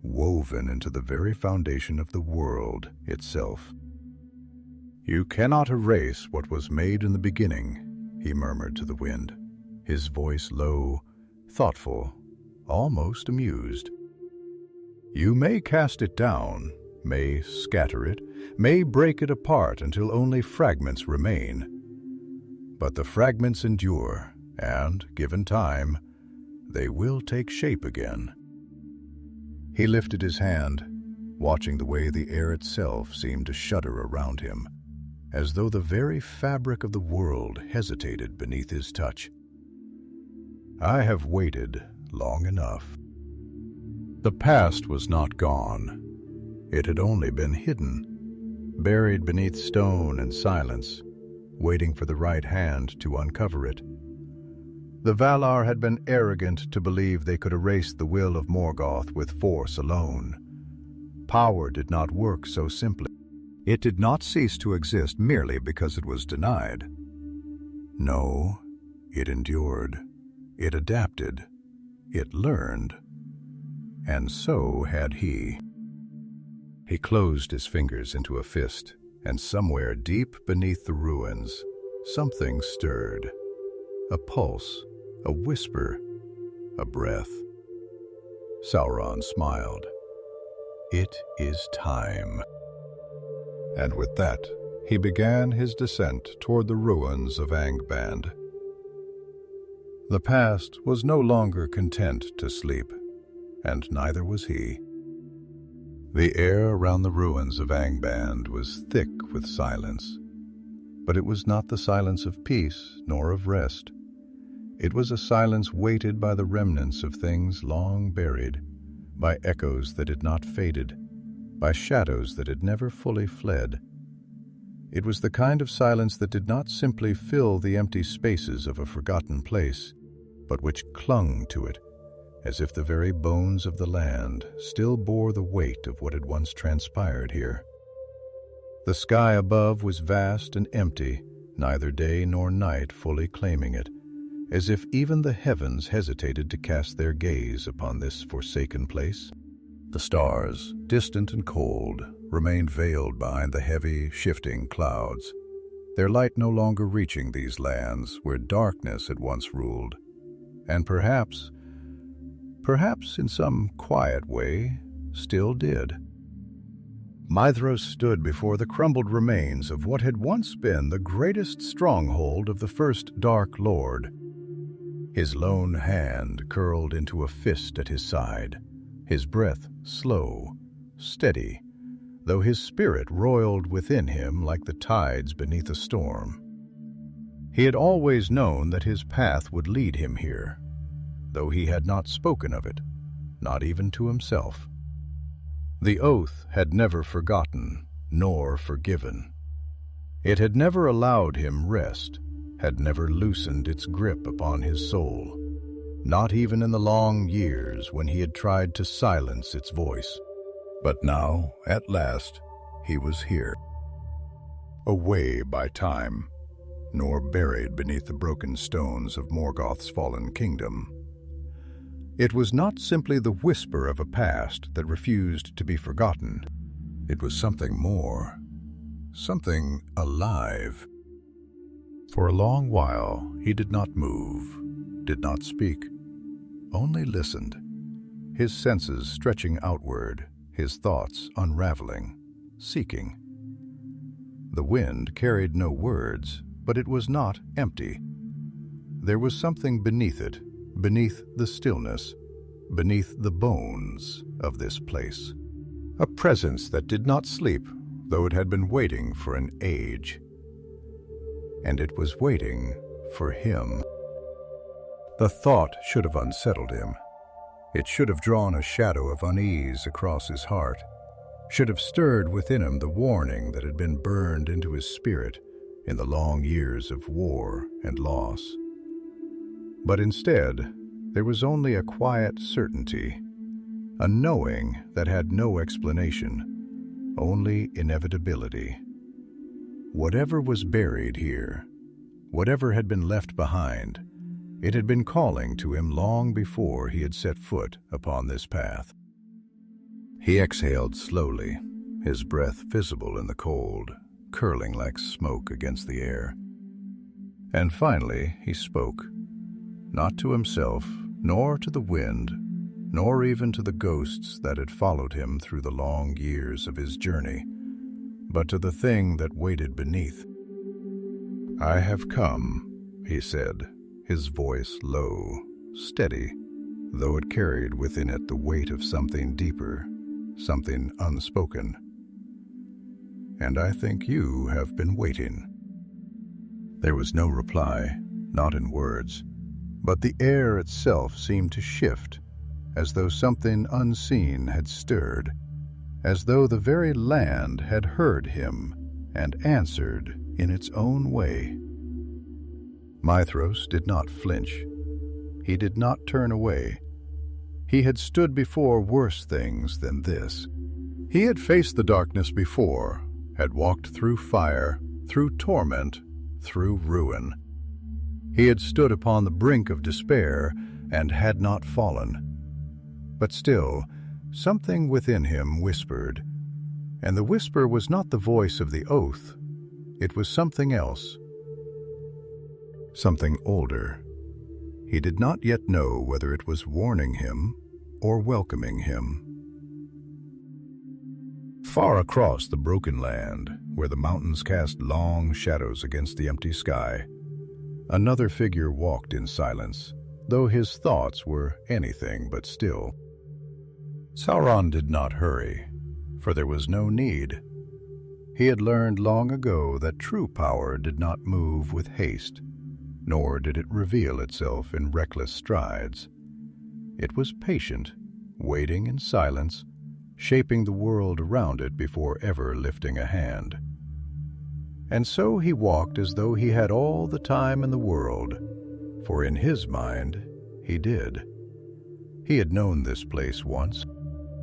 woven into the very foundation of the world itself. "You cannot erase what was made in the beginning," he murmured to the wind, his voice low, thoughtful, almost amused. "You may cast it down, may scatter it, may break it apart until only fragments remain. But the fragments endure, and, given time, they will take shape again." He lifted his hand, watching the way the air itself seemed to shudder around him, as though the very fabric of the world hesitated beneath his touch. "I have waited long enough." The past was not gone. It had only been hidden, buried beneath stone and silence, waiting for the right hand to uncover it. The Valar had been arrogant to believe they could erase the will of Morgoth with force alone. Power did not work so simply. It did not cease to exist merely because it was denied. No, it endured, it adapted, it learned, and so had he. He closed his fingers into a fist, and somewhere deep beneath the ruins, something stirred. A pulse, a whisper, a breath. Sauron smiled. "It is time." And with that, he began his descent toward the ruins of Angband. The past was no longer content to sleep, and neither was he. The air around the ruins of Angband was thick with silence, but it was not the silence of peace nor of rest. It was a silence weighted by the remnants of things long buried, by echoes that had not faded, by shadows that had never fully fled. It was the kind of silence that did not simply fill the empty spaces of a forgotten place, but which clung to it, as if the very bones of the land still bore the weight of what had once transpired here. The sky above was vast and empty, neither day nor night fully claiming it, as if even the heavens hesitated to cast their gaze upon this forsaken place. The stars, distant and cold, remained veiled behind the heavy, shifting clouds, their light no longer reaching these lands where darkness had once ruled, and perhaps in some quiet way, still did. Maedhros stood before the crumbled remains of what had once been the greatest stronghold of the first Dark Lord. His lone hand curled into a fist at his side, his breath slow, steady, though his spirit roiled within him like the tides beneath a storm. He had always known that his path would lead him here, though he had not spoken of it, not even to himself. The oath had never forgotten, nor forgiven. It had never allowed him rest, had never loosened its grip upon his soul, not even in the long years when he had tried to silence its voice. But now, at last, he was here, away by time, nor buried beneath the broken stones of Morgoth's fallen kingdom. It was not simply the whisper of a past that refused to be forgotten. It was something more, something alive. For a long while, he did not move, did not speak, only listened, his senses stretching outward, his thoughts unraveling, seeking. The wind carried no words, but it was not empty. There was something beneath it, beneath the stillness, beneath the bones of this place. A presence that did not sleep, though it had been waiting for an age. And it was waiting for him. The thought should have unsettled him. It should have drawn a shadow of unease across his heart, should have stirred within him the warning that had been burned into his spirit in the long years of war and loss. But instead, there was only a quiet certainty, a knowing that had no explanation, only inevitability. Whatever was buried here, whatever had been left behind, it had been calling to him long before he had set foot upon this path. He exhaled slowly, his breath visible in the cold, curling like smoke against the air. And finally he spoke, not to himself, nor to the wind, nor even to the ghosts that had followed him through the long years of his journey, but to the thing that waited beneath. "I have come," he said, his voice low, steady, though it carried within it the weight of something deeper, something unspoken. "And I think you have been waiting." There was no reply, not in words, but the air itself seemed to shift, as though something unseen had stirred, as though the very land had heard him and answered in its own way. Maedhros did not flinch. He did not turn away. He had stood before worse things than this. He had faced the darkness before, had walked through fire, through torment, through ruin. He had stood upon the brink of despair and had not fallen. But still, something within him whispered, and the whisper was not the voice of the oath. It was something else. Something older. He did not yet know whether it was warning him or welcoming him. Far across the broken land, where the mountains cast long shadows against the empty sky, another figure walked in silence, though his thoughts were anything but still. Sauron did not hurry, for there was no need. He had learned long ago that true power did not move with haste, nor did it reveal itself in reckless strides. It was patient, waiting in silence, shaping the world around it before ever lifting a hand. And so he walked as though he had all the time in the world, for in his mind he did. He had known this place once,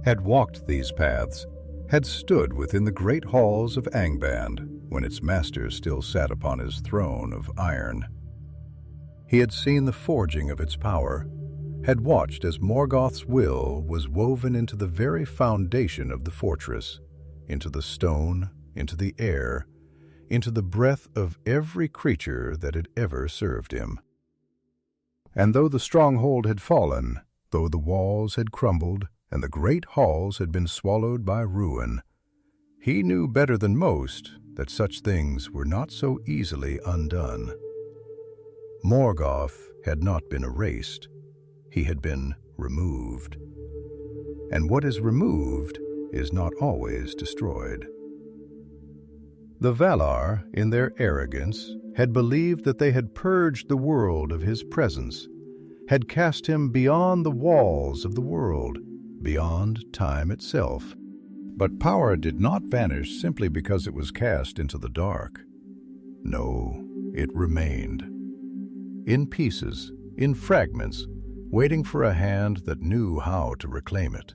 had walked these paths, had stood within the great halls of Angband when its master still sat upon his throne of iron. He had seen the forging of its power, had watched as Morgoth's will was woven into the very foundation of the fortress, into the stone, into the air, into the breath of every creature that had ever served him. And though the stronghold had fallen, though the walls had crumbled, and the great halls had been swallowed by ruin, he knew better than most that such things were not so easily undone. Morgoth had not been erased, he had been removed. And what is removed is not always destroyed. The Valar, in their arrogance, had believed that they had purged the world of his presence, had cast him beyond the walls of the world, beyond time itself. But power did not vanish simply because it was cast into the dark. No, it remained. In pieces, in fragments, waiting for a hand that knew how to reclaim it.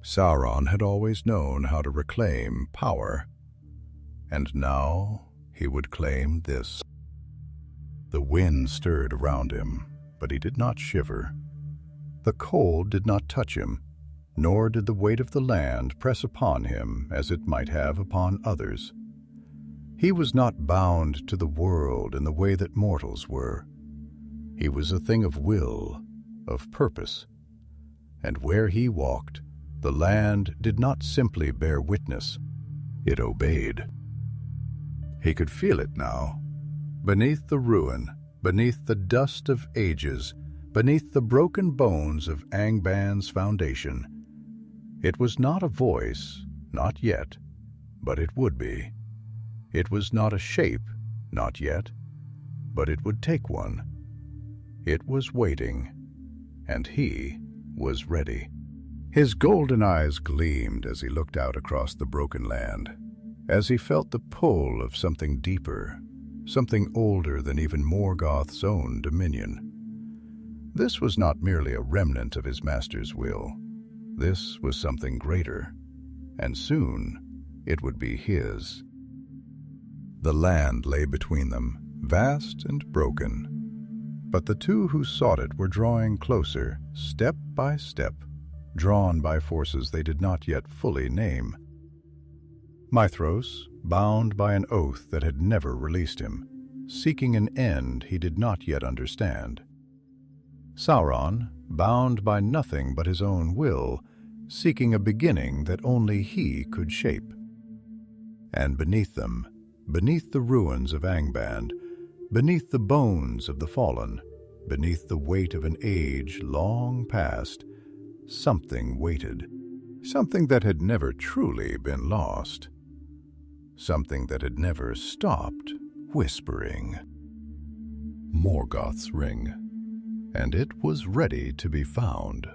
Sauron had always known how to reclaim power, and now he would claim this. The wind stirred around him, but he did not shiver. The cold did not touch him, nor did the weight of the land press upon him as it might have upon others. He was not bound to the world in the way that mortals were. He was a thing of will, of purpose, and where he walked, the land did not simply bear witness, it obeyed. He could feel it now, beneath the ruin, beneath the dust of ages, beneath the broken bones of Angband's foundation. It was not a voice, not yet, but it would be. It was not a shape, not yet, but it would take one. It was waiting, and he was ready. His golden eyes gleamed as he looked out across the broken land, as he felt the pull of something deeper, something older than even Morgoth's own dominion. This was not merely a remnant of his master's will. This was something greater, and soon it would be his. The land lay between them, vast and broken, but the two who sought it were drawing closer, step by step, drawn by forces they did not yet fully name. Maedhros, bound by an oath that had never released him, seeking an end he did not yet understand. Sauron, bound by nothing but his own will, seeking a beginning that only he could shape. And beneath them, beneath the ruins of Angband, beneath the bones of the fallen, beneath the weight of an age long past, something waited, something that had never truly been lost, something that had never stopped whispering. Morgoth's ring, and it was ready to be found.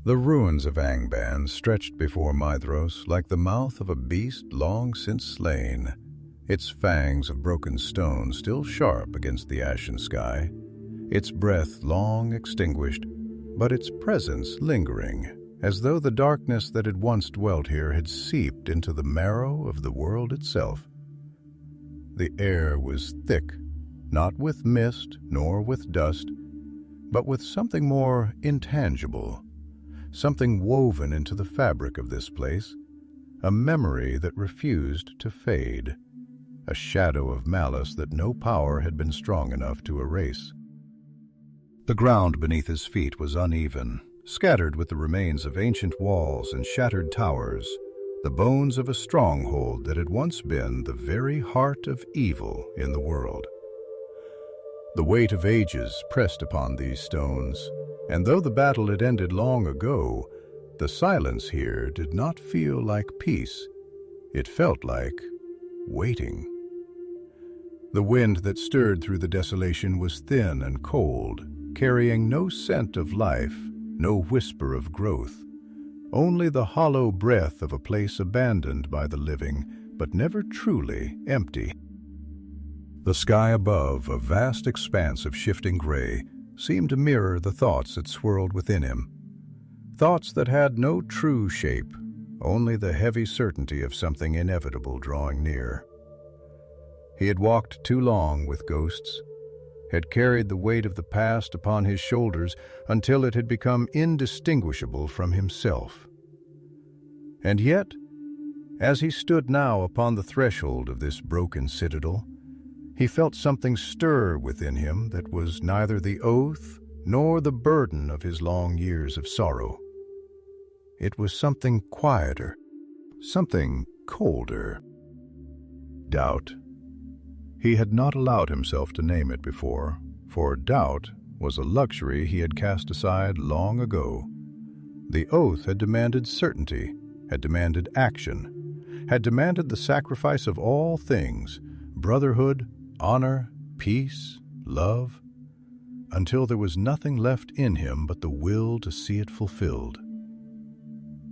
The ruins of Angband stretched before Maedhros like the mouth of a beast long since slain, its fangs of broken stone still sharp against the ashen sky, its breath long extinguished, but its presence lingering, as though the darkness that had once dwelt here had seeped into the marrow of the world itself. The air was thick, not with mist nor with dust, but with something more intangible, something woven into the fabric of this place, a memory that refused to fade, a shadow of malice that no power had been strong enough to erase. The ground beneath his feet was uneven, scattered with the remains of ancient walls and shattered towers, the bones of a stronghold that had once been the very heart of evil in the world. The weight of ages pressed upon these stones, and though the battle had ended long ago, the silence here did not feel like peace. It felt like waiting. The wind that stirred through the desolation was thin and cold, carrying no scent of life, no whisper of growth, only the hollow breath of a place abandoned by the living, but never truly empty. The sky above, a vast expanse of shifting gray, seemed to mirror the thoughts that swirled within him. Thoughts that had no true shape, only the heavy certainty of something inevitable drawing near. He had walked too long with ghosts, had carried the weight of the past upon his shoulders until it had become indistinguishable from himself. And yet, as he stood now upon the threshold of this broken citadel, he felt something stir within him that was neither the oath nor the burden of his long years of sorrow. It was something quieter, something colder. Doubt. He had not allowed himself to name it before, for doubt was a luxury he had cast aside long ago. The oath had demanded certainty, had demanded action, had demanded the sacrifice of all things, brotherhood, honor, peace, love, until there was nothing left in him but the will to see it fulfilled.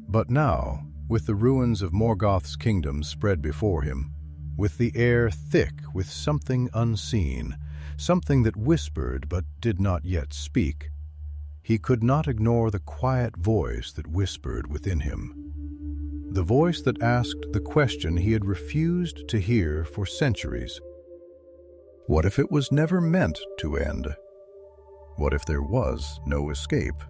But now, with the ruins of Morgoth's kingdom spread before him, with the air thick with something unseen, something that whispered but did not yet speak, he could not ignore the quiet voice that whispered within him. The voice that asked the question he had refused to hear for centuries. What if it was never meant to end? What if there was no escape?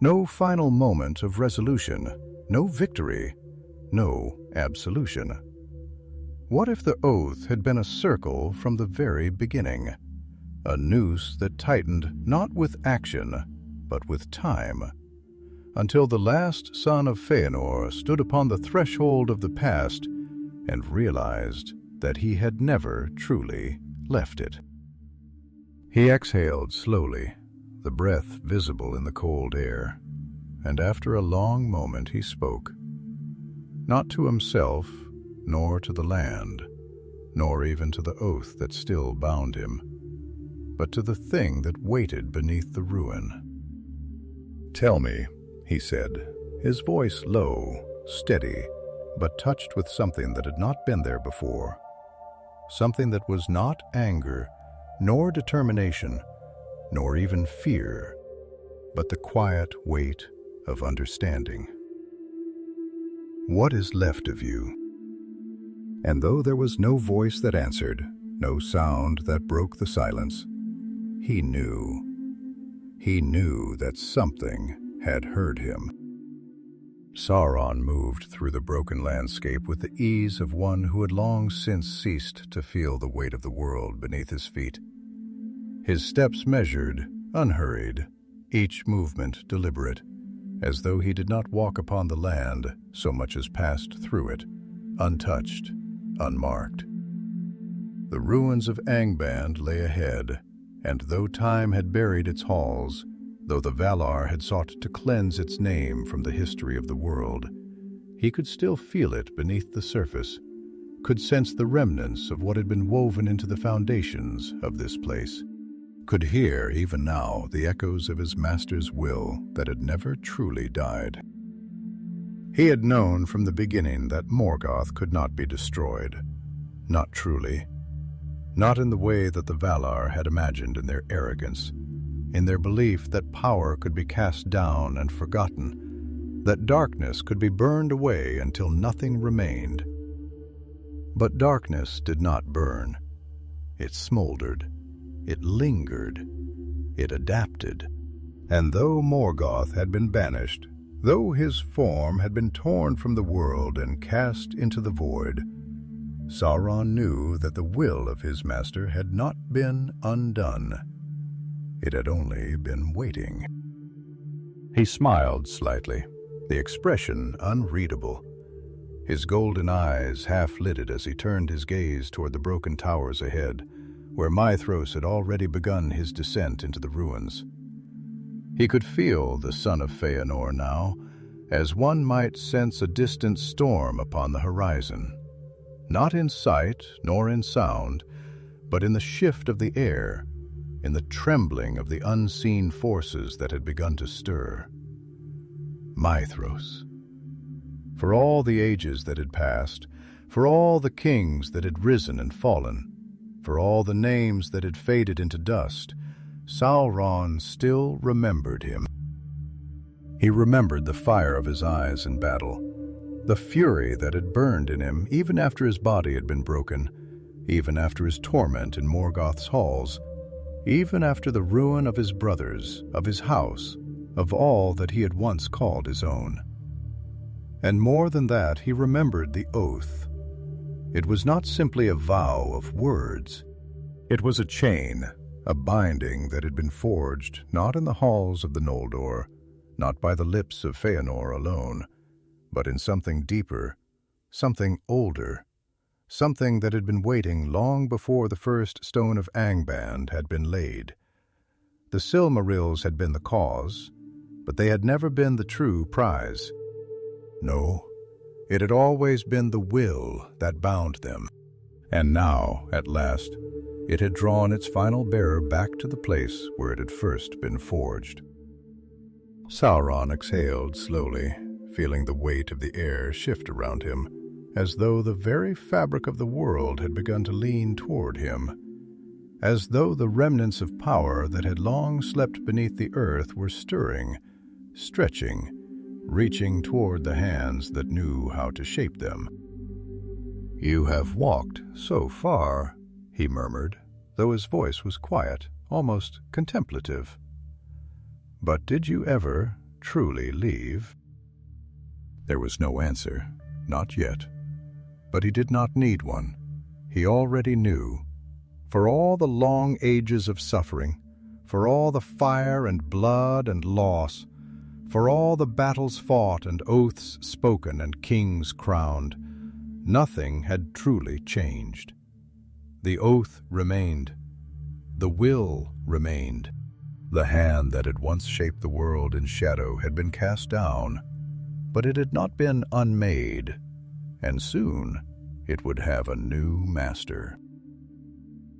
No final moment of resolution, no victory, no absolution. What if the oath had been a circle from the very beginning, a noose that tightened not with action, but with time, until the last son of Fëanor stood upon the threshold of the past and realized that he had never truly left it. He exhaled slowly, the breath visible in the cold air, and after a long moment he spoke, not to himself, nor to the land, nor even to the oath that still bound him, but to the thing that waited beneath the ruin. "Tell me," he said, his voice low, steady, but touched with something that had not been there before, something that was not anger, nor determination, nor even fear, but the quiet weight of understanding. "What is left of you?" And though there was no voice that answered, no sound that broke the silence, he knew. He knew that something had heard him. Sauron moved through the broken landscape with the ease of one who had long since ceased to feel the weight of the world beneath his feet. His steps measured, unhurried, each movement deliberate, as though he did not walk upon the land so much as passed through it, untouched, unmarked. The ruins of Angband lay ahead, and though time had buried its halls, though the Valar had sought to cleanse its name from the history of the world, he could still feel it beneath the surface, could sense the remnants of what had been woven into the foundations of this place, could hear even now the echoes of his master's will that had never truly died. He had known from the beginning that Morgoth could not be destroyed, not truly, not in the way that the Valar had imagined in their arrogance, in their belief that power could be cast down and forgotten, that darkness could be burned away until nothing remained. But darkness did not burn. It smoldered. It lingered. It adapted. And though Morgoth had been banished, though his form had been torn from the world and cast into the void, Sauron knew that the will of his master had not been undone. It had only been waiting. He smiled slightly, the expression unreadable. His golden eyes half-lidded as he turned his gaze toward the broken towers ahead, where Maedhros had already begun his descent into the ruins. He could feel the son of Fëanor now, as one might sense a distant storm upon the horizon, not in sight nor in sound, but in the shift of the air, in the trembling of the unseen forces that had begun to stir. Maedhros. For all the ages that had passed, for all the kings that had risen and fallen, for all the names that had faded into dust, Sauron still remembered him. He remembered the fire of his eyes in battle, the fury that had burned in him even after his body had been broken, even after his torment in Morgoth's halls, even after the ruin of his brothers, of his house, of all that he had once called his own. And more than that, he remembered the oath. It was not simply a vow of words. It was a chain, a binding that had been forged not in the halls of the Noldor, not by the lips of Fëanor alone, but in something deeper, something older, something that had been waiting long before the first stone of Angband had been laid. The Silmarils had been the cause, but they had never been the true prize. No, it had always been the will that bound them. And now, at last, it had drawn its final bearer back to the place where it had first been forged. Sauron exhaled slowly, feeling the weight of the air shift around him, as though the very fabric of the world had begun to lean toward him, as though the remnants of power that had long slept beneath the earth were stirring, stretching, reaching toward the hands that knew how to shape them. "You have walked so far," he murmured, though his voice was quiet, almost contemplative. "But did you ever truly leave?" There was no answer, not yet. But he did not need one. He already knew. For all the long ages of suffering, for all the fire and blood and loss, for all the battles fought and oaths spoken and kings crowned, nothing had truly changed. The oath remained. The will remained. The hand that had once shaped the world in shadow had been cast down, but it had not been unmade, and soon it would have a new master.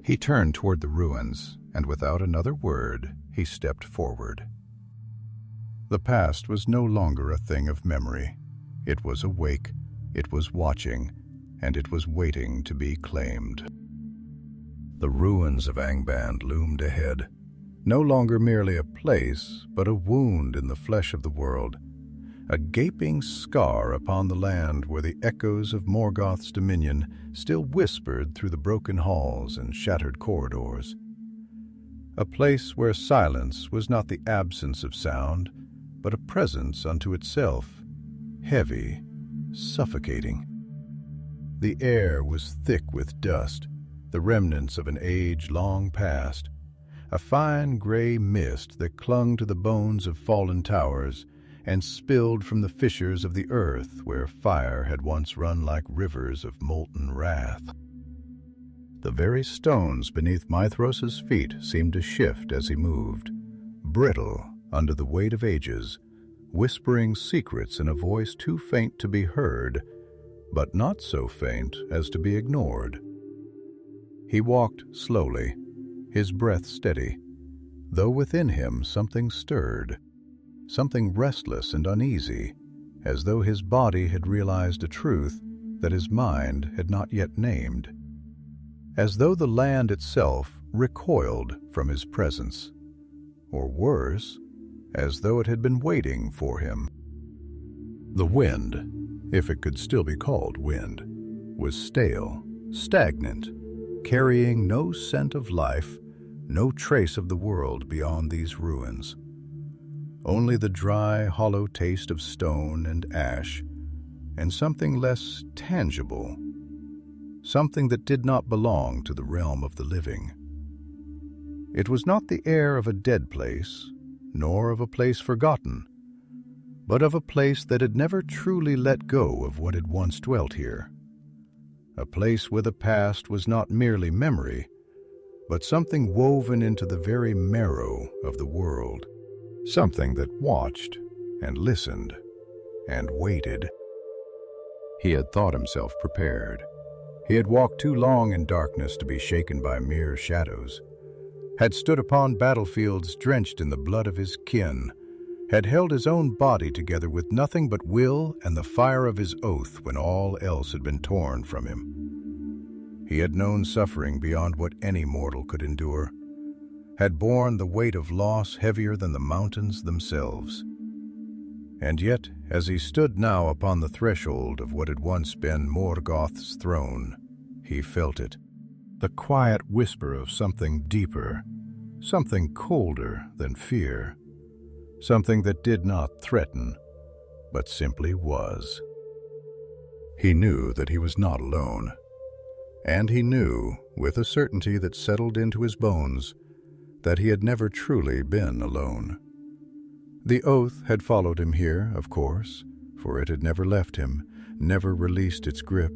He turned toward the ruins, and without another word, he stepped forward. The past was no longer a thing of memory. It was awake, it was watching, and it was waiting to be claimed. The ruins of Angband loomed ahead, no longer merely a place, but a wound in the flesh of the world, a gaping scar upon the land where the echoes of Morgoth's dominion still whispered through the broken halls and shattered corridors. A place where silence was not the absence of sound, but a presence unto itself, heavy, suffocating. The air was thick with dust, the remnants of an age long past, a fine gray mist that clung to the bones of fallen towers and spilled from the fissures of the earth where fire had once run like rivers of molten wrath. The very stones beneath Maedhros' feet seemed to shift as he moved, brittle under the weight of ages, whispering secrets in a voice too faint to be heard, but not so faint as to be ignored. He walked slowly, his breath steady, though within him something stirred, something restless and uneasy, as though his body had realized a truth that his mind had not yet named, as though the land itself recoiled from his presence, or worse, as though it had been waiting for him. The wind, if it could still be called wind, was stale, stagnant, carrying no scent of life, no trace of the world beyond these ruins. Only the dry, hollow taste of stone and ash, and something less tangible, something that did not belong to the realm of the living. It was not the air of a dead place, nor of a place forgotten, but of a place that had never truly let go of what had once dwelt here. A place where the past was not merely memory, but something woven into the very marrow of the world. Something that watched and listened and waited. He had thought himself prepared. He had walked too long in darkness to be shaken by mere shadows. had stood upon battlefields drenched in the blood of his kin, had held his own body together with nothing but will and the fire of his oath when all else had been torn from him. He had known suffering beyond what any mortal could endure, had borne the weight of loss heavier than the mountains themselves. And yet, as he stood now upon the threshold of what had once been Morgoth's throne, he felt it, the quiet whisper of something deeper, something colder than fear, something that did not threaten, but simply was. He knew that he was not alone, and he knew, with a certainty that settled into his bones, that he had never truly been alone. The oath had followed him here, of course, for it had never left him, never released its grip,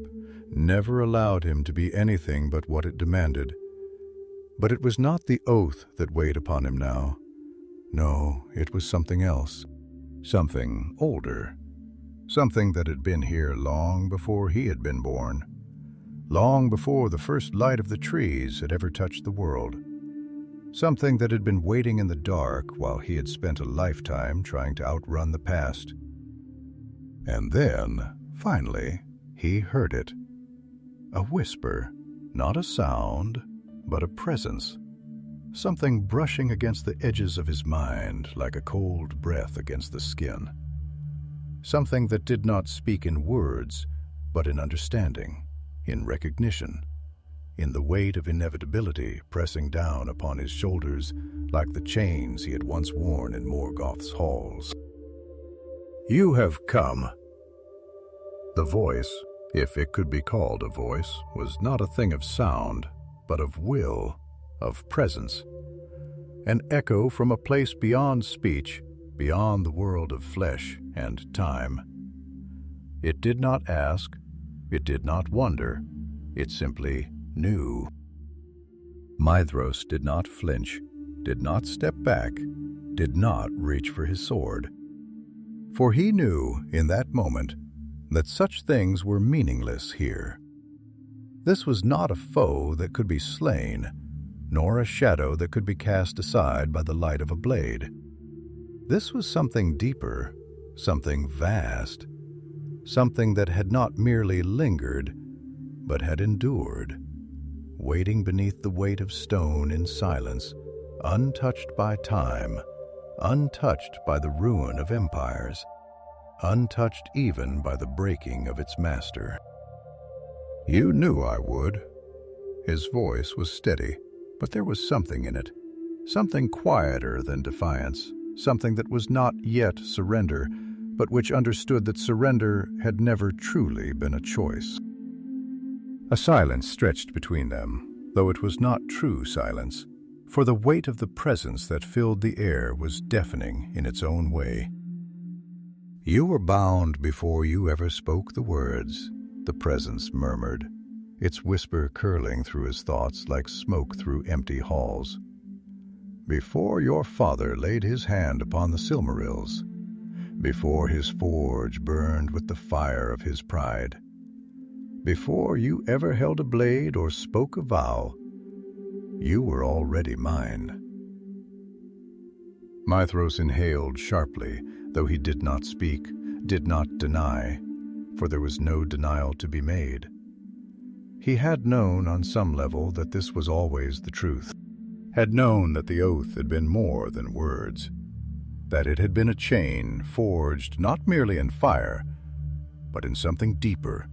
never allowed him to be anything but what it demanded. But it was not the oath that weighed upon him now. No, it was something else, something older, something that had been here long before he had been born, long before the first light of the trees had ever touched the world, something that had been waiting in the dark while he had spent a lifetime trying to outrun the past. And then, finally, he heard it. A whisper, not a sound, but a presence. Something brushing against the edges of his mind like a cold breath against the skin. Something that did not speak in words, but in understanding, in recognition, in the weight of inevitability pressing down upon his shoulders like the chains he had once worn in Morgoth's halls. "You have come." The voice, if it could be called a voice, was not a thing of sound, but of will, of presence, an echo from a place beyond speech, beyond the world of flesh and time. It did not ask, it did not wonder, it simply knew. Maedhros did not flinch, did not step back, did not reach for his sword. For he knew, in that moment, that such things were meaningless here. This was not a foe that could be slain, nor a shadow that could be cast aside by the light of a blade. This was something deeper, something vast, something that had not merely lingered, but had endured, waiting beneath the weight of stone in silence, untouched by time, untouched by the ruin of empires, untouched even by the breaking of its master. "You knew I would." His voice was steady, but there was something in it, something quieter than defiance, something that was not yet surrender, but which understood that surrender had never truly been a choice. A silence stretched between them, though it was not true silence, for the weight of the presence that filled the air was deafening in its own way. "You were bound before you ever spoke the words," the presence murmured, its whisper curling through his thoughts like smoke through empty halls. "Before your father laid his hand upon the Silmarils, before his forge burned with the fire of his pride, before you ever held a blade or spoke a vow, you were already mine." Maedhros inhaled sharply, though he did not speak, did not deny, for there was no denial to be made. He had known on some level that this was always the truth, had known that the oath had been more than words, that it had been a chain forged not merely in fire, but in something deeper,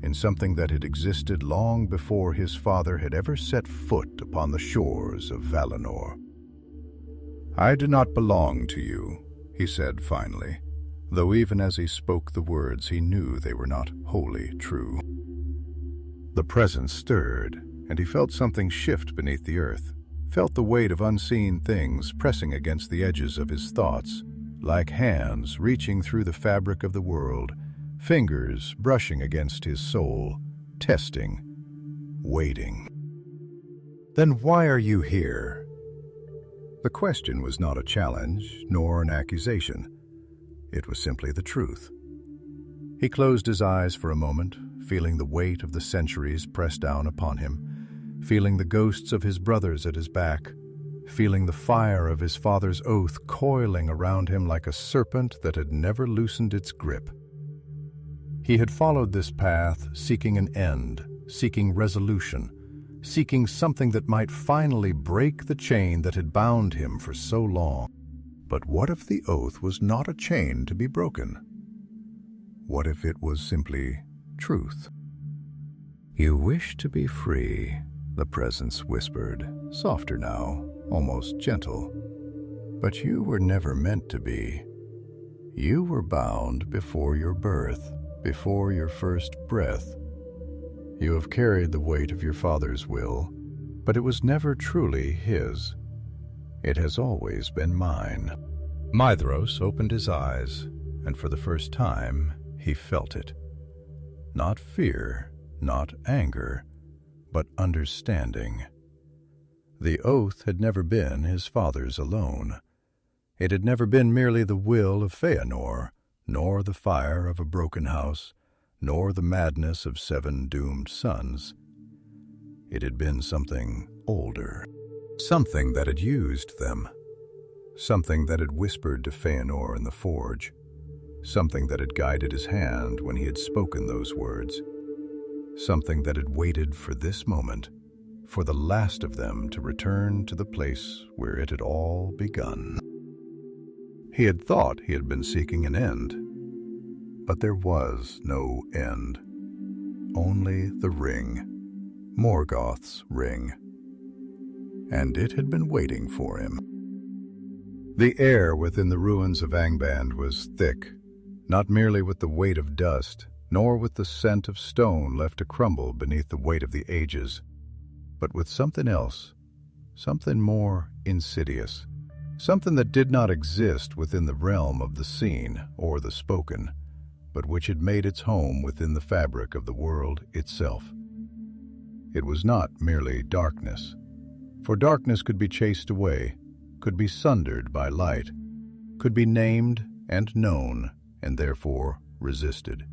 in something that had existed long before his father had ever set foot upon the shores of Valinor. "I do not belong to you," he said finally, though even as he spoke the words he knew they were not wholly true. The presence stirred, and he felt something shift beneath the earth, felt the weight of unseen things pressing against the edges of his thoughts, like hands reaching through the fabric of the world, fingers brushing against his soul, testing, waiting. "Then why are you here?" The question was not a challenge, nor an accusation. It was simply the truth. He closed his eyes for a moment, feeling the weight of the centuries press down upon him, feeling the ghosts of his brothers at his back, feeling the fire of his father's oath coiling around him like a serpent that had never loosened its grip. He had followed this path, seeking an end, seeking resolution, seeking something that might finally break the chain that had bound him for so long. But what if the oath was not a chain to be broken? What if it was simply truth? "You wish to be free," the presence whispered, softer now, almost gentle. "But you were never meant to be. You were bound before your birth, before your first breath. You have carried the weight of your father's will, but it was never truly his. It has always been mine." Maedhros opened his eyes, and for the first time he felt it. Not fear, not anger, but understanding. The oath had never been his father's alone. It had never been merely the will of Fëanor, nor the fire of a broken house, nor the madness of 7 doomed sons. It had been something older, something that had used them, something that had whispered to Fëanor in the forge, something that had guided his hand when he had spoken those words, something that had waited for this moment, for the last of them to return to the place where it had all begun. He had thought he had been seeking an end, but there was no end. Only the ring, Morgoth's ring. And it had been waiting for him. The air within the ruins of Angband was thick, not merely with the weight of dust, nor with the scent of stone left to crumble beneath the weight of the ages, but with something else, something more insidious, something that did not exist within the realm of the seen or the spoken, but which had made its home within the fabric of the world itself. It was not merely darkness, for darkness could be chased away, could be sundered by light, could be named and known, and therefore resisted.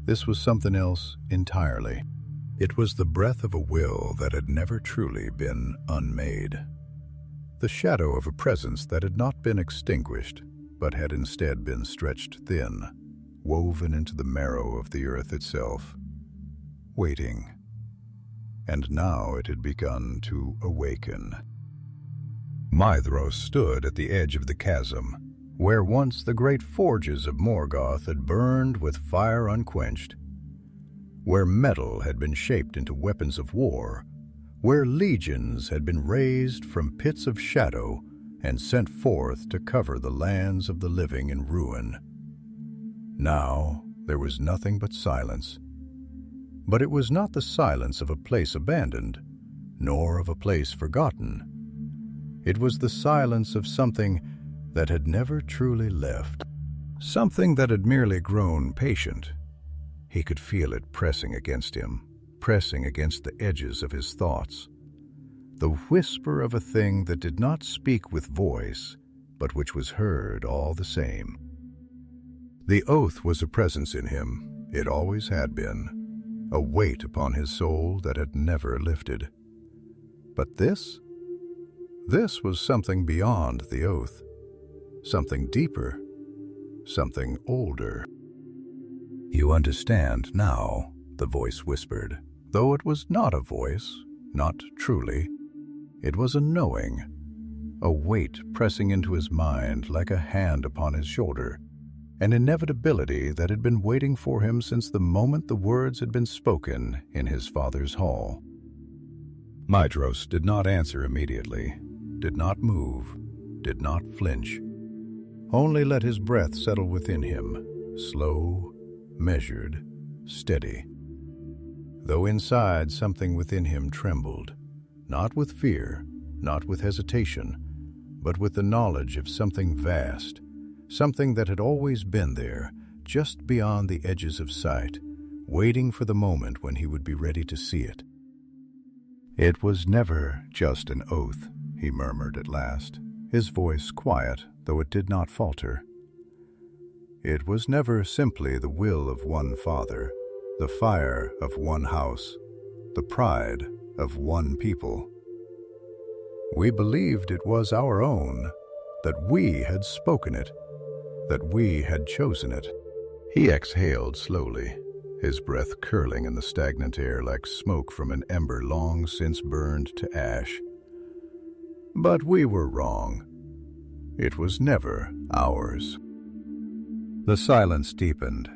This was something else entirely. It was the breath of a will that had never truly been unmade, the shadow of a presence that had not been extinguished, but had instead been stretched thin, woven into the marrow of the earth itself, waiting. And now it had begun to awaken. Maedhros stood at the edge of the chasm, where once the great forges of Morgoth had burned with fire unquenched, where metal had been shaped into weapons of war, where legions had been raised from pits of shadow and sent forth to cover the lands of the living in ruin. Now there was nothing but silence. But it was not the silence of a place abandoned, nor of a place forgotten. It was the silence of something that had never truly left, something that had merely grown patient. He could feel it pressing against him, pressing against the edges of his thoughts. The whisper of a thing that did not speak with voice, but which was heard all the same. The oath was a presence in him, it always had been, a weight upon his soul that had never lifted. But this was something beyond the oath, something deeper, something older. "You understand now," the voice whispered, though it was not a voice, not truly. It was a knowing, a weight pressing into his mind like a hand upon his shoulder, an inevitability that had been waiting for him since the moment the words had been spoken in his father's hall. Maedhros did not answer immediately, did not move, did not flinch. Only let his breath settle within him, slow, measured, steady. Though inside something within him trembled, not with fear, not with hesitation, but with the knowledge of something vast, something that had always been there, just beyond the edges of sight, waiting for the moment when he would be ready to see it. "It was never just an oath," he murmured at last, his voice quiet, though it did not falter. "It was never simply the will of one father, the fire of one house, the pride of one people. We believed it was our own, that we had spoken it, that we had chosen it. He exhaled slowly, his breath curling in the stagnant air like smoke from an ember long since burned to ash. But we were wrong. It was never ours. The silence deepened,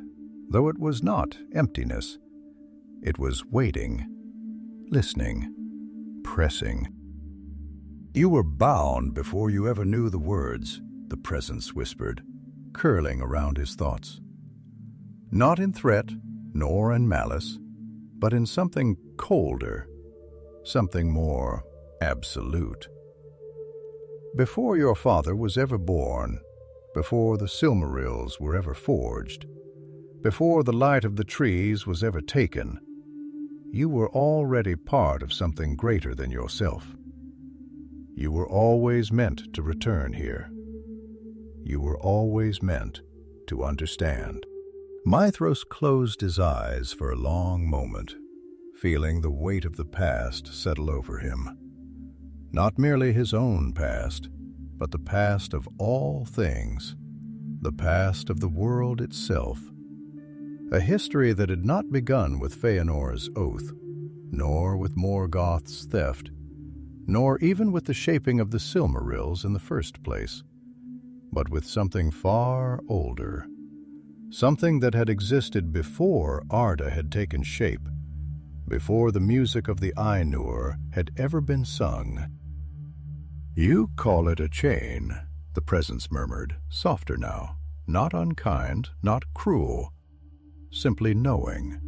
though it was not emptiness. It was waiting, listening, pressing. You were bound before you ever knew the words, the presence whispered, curling around his thoughts. Not in threat, nor in malice, but in something colder, something more absolute. Before your father was ever born, before the Silmarils were ever forged, before the light of the trees was ever taken, you were already part of something greater than yourself. You were always meant to return here. You were always meant to understand. Maedhros closed his eyes for a long moment, feeling the weight of the past settle over him. Not merely his own past, but the past of all things, the past of the world itself. A history that had not begun with Fëanor's oath, nor with Morgoth's theft, nor even with the shaping of the Silmarils in the first place, but with something far older, something that had existed before Arda had taken shape, before the music of the Ainur had ever been sung. You call it a chain, the presence murmured, softer now, not unkind, not cruel, simply knowing.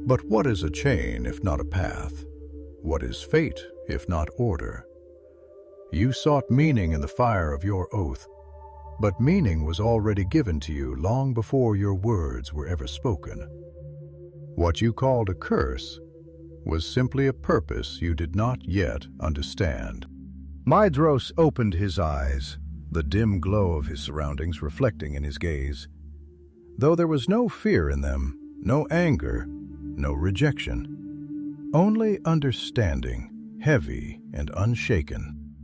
But what is a chain if not a path? What is fate if not order? You sought meaning in the fire of your oath, but meaning was already given to you long before your words were ever spoken. What you called a curse was simply a purpose you did not yet understand. Maedhros opened his eyes, the dim glow of his surroundings reflecting in his gaze. Though there was no fear in them, no anger, no rejection, only understanding, heavy and unshaken.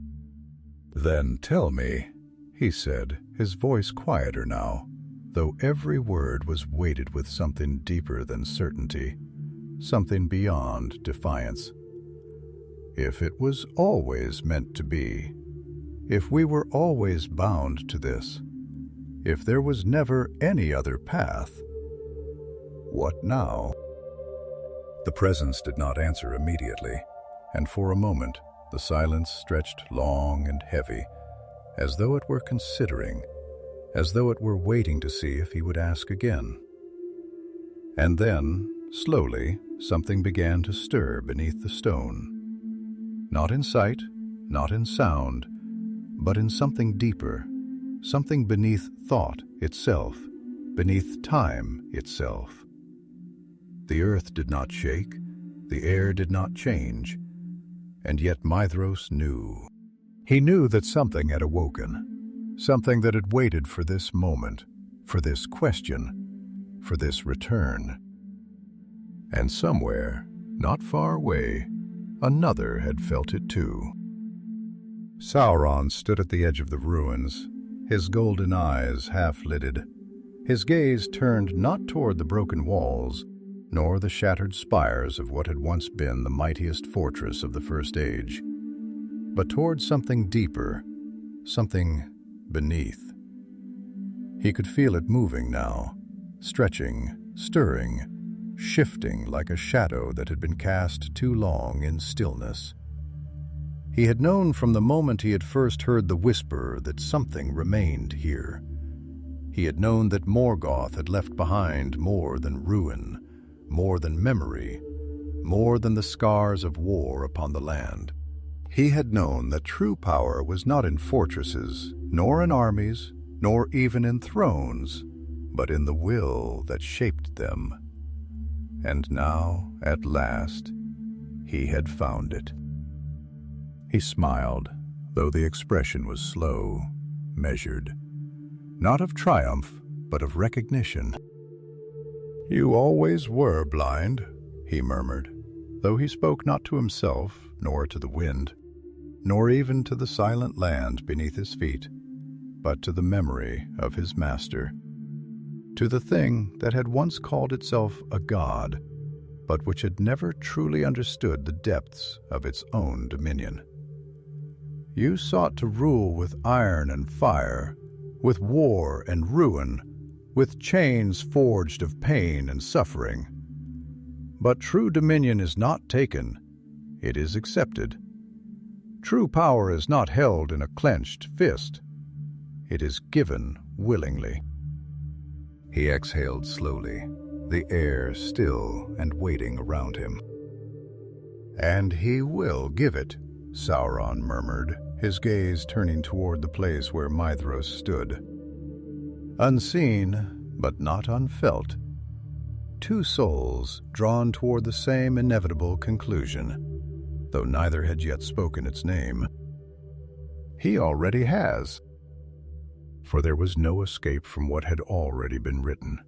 Then tell me, he said, his voice quieter now, though every word was weighted with something deeper than certainty, something beyond defiance. If it was always meant to be, if we were always bound to this, if there was never any other path, what now? The presence did not answer immediately, and for a moment the silence stretched long and heavy, as though it were considering, as though it were waiting to see if he would ask again. And then, slowly, something began to stir beneath the stone. Not in sight, not in sound, but in something deeper, something beneath thought itself, beneath time itself. The earth did not shake, the air did not change, and yet Maedhros knew. He knew that something had awoken, something that had waited for this moment, for this question, for this return. And somewhere, not far away, another had felt it too. Sauron stood at the edge of the ruins, his golden eyes half-lidded, his gaze turned not toward the broken walls, nor the shattered spires of what had once been the mightiest fortress of the First Age, but toward something deeper, something beneath. He could feel it moving now, stretching, stirring, shifting like a shadow that had been cast too long in stillness. He had known from the moment he had first heard the whisper that something remained here. He had known that Morgoth had left behind more than ruin, more than memory, more than the scars of war upon the land. He had known that true power was not in fortresses, nor in armies, nor even in thrones, but in the will that shaped them. And now, at last, he had found it. He smiled, though the expression was slow, measured, not of triumph, but of recognition. "You always were blind," he murmured, though he spoke not to himself nor to the wind. nor even to the silent land beneath his feet, but to the memory of his master, to the thing that had once called itself a god, but which had never truly understood the depths of its own dominion. You sought to rule with iron and fire, with war and ruin, with chains forged of pain and suffering. But true dominion is not taken, it is accepted. True power is not held in a clenched fist, it is given willingly. He exhaled slowly, the air still and waiting around him. "And he will give it," Sauron murmured, his gaze turning toward the place where Maedhros stood. Unseen, but not unfelt. Two souls drawn toward the same inevitable conclusion, though neither had yet spoken its name. He already has. For there was no escape from what had already been written.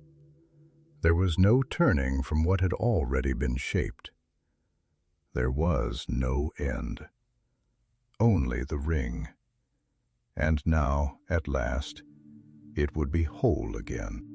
There was no turning from what had already been shaped. There was no end. Only the ring. And now, at last, it would be whole again.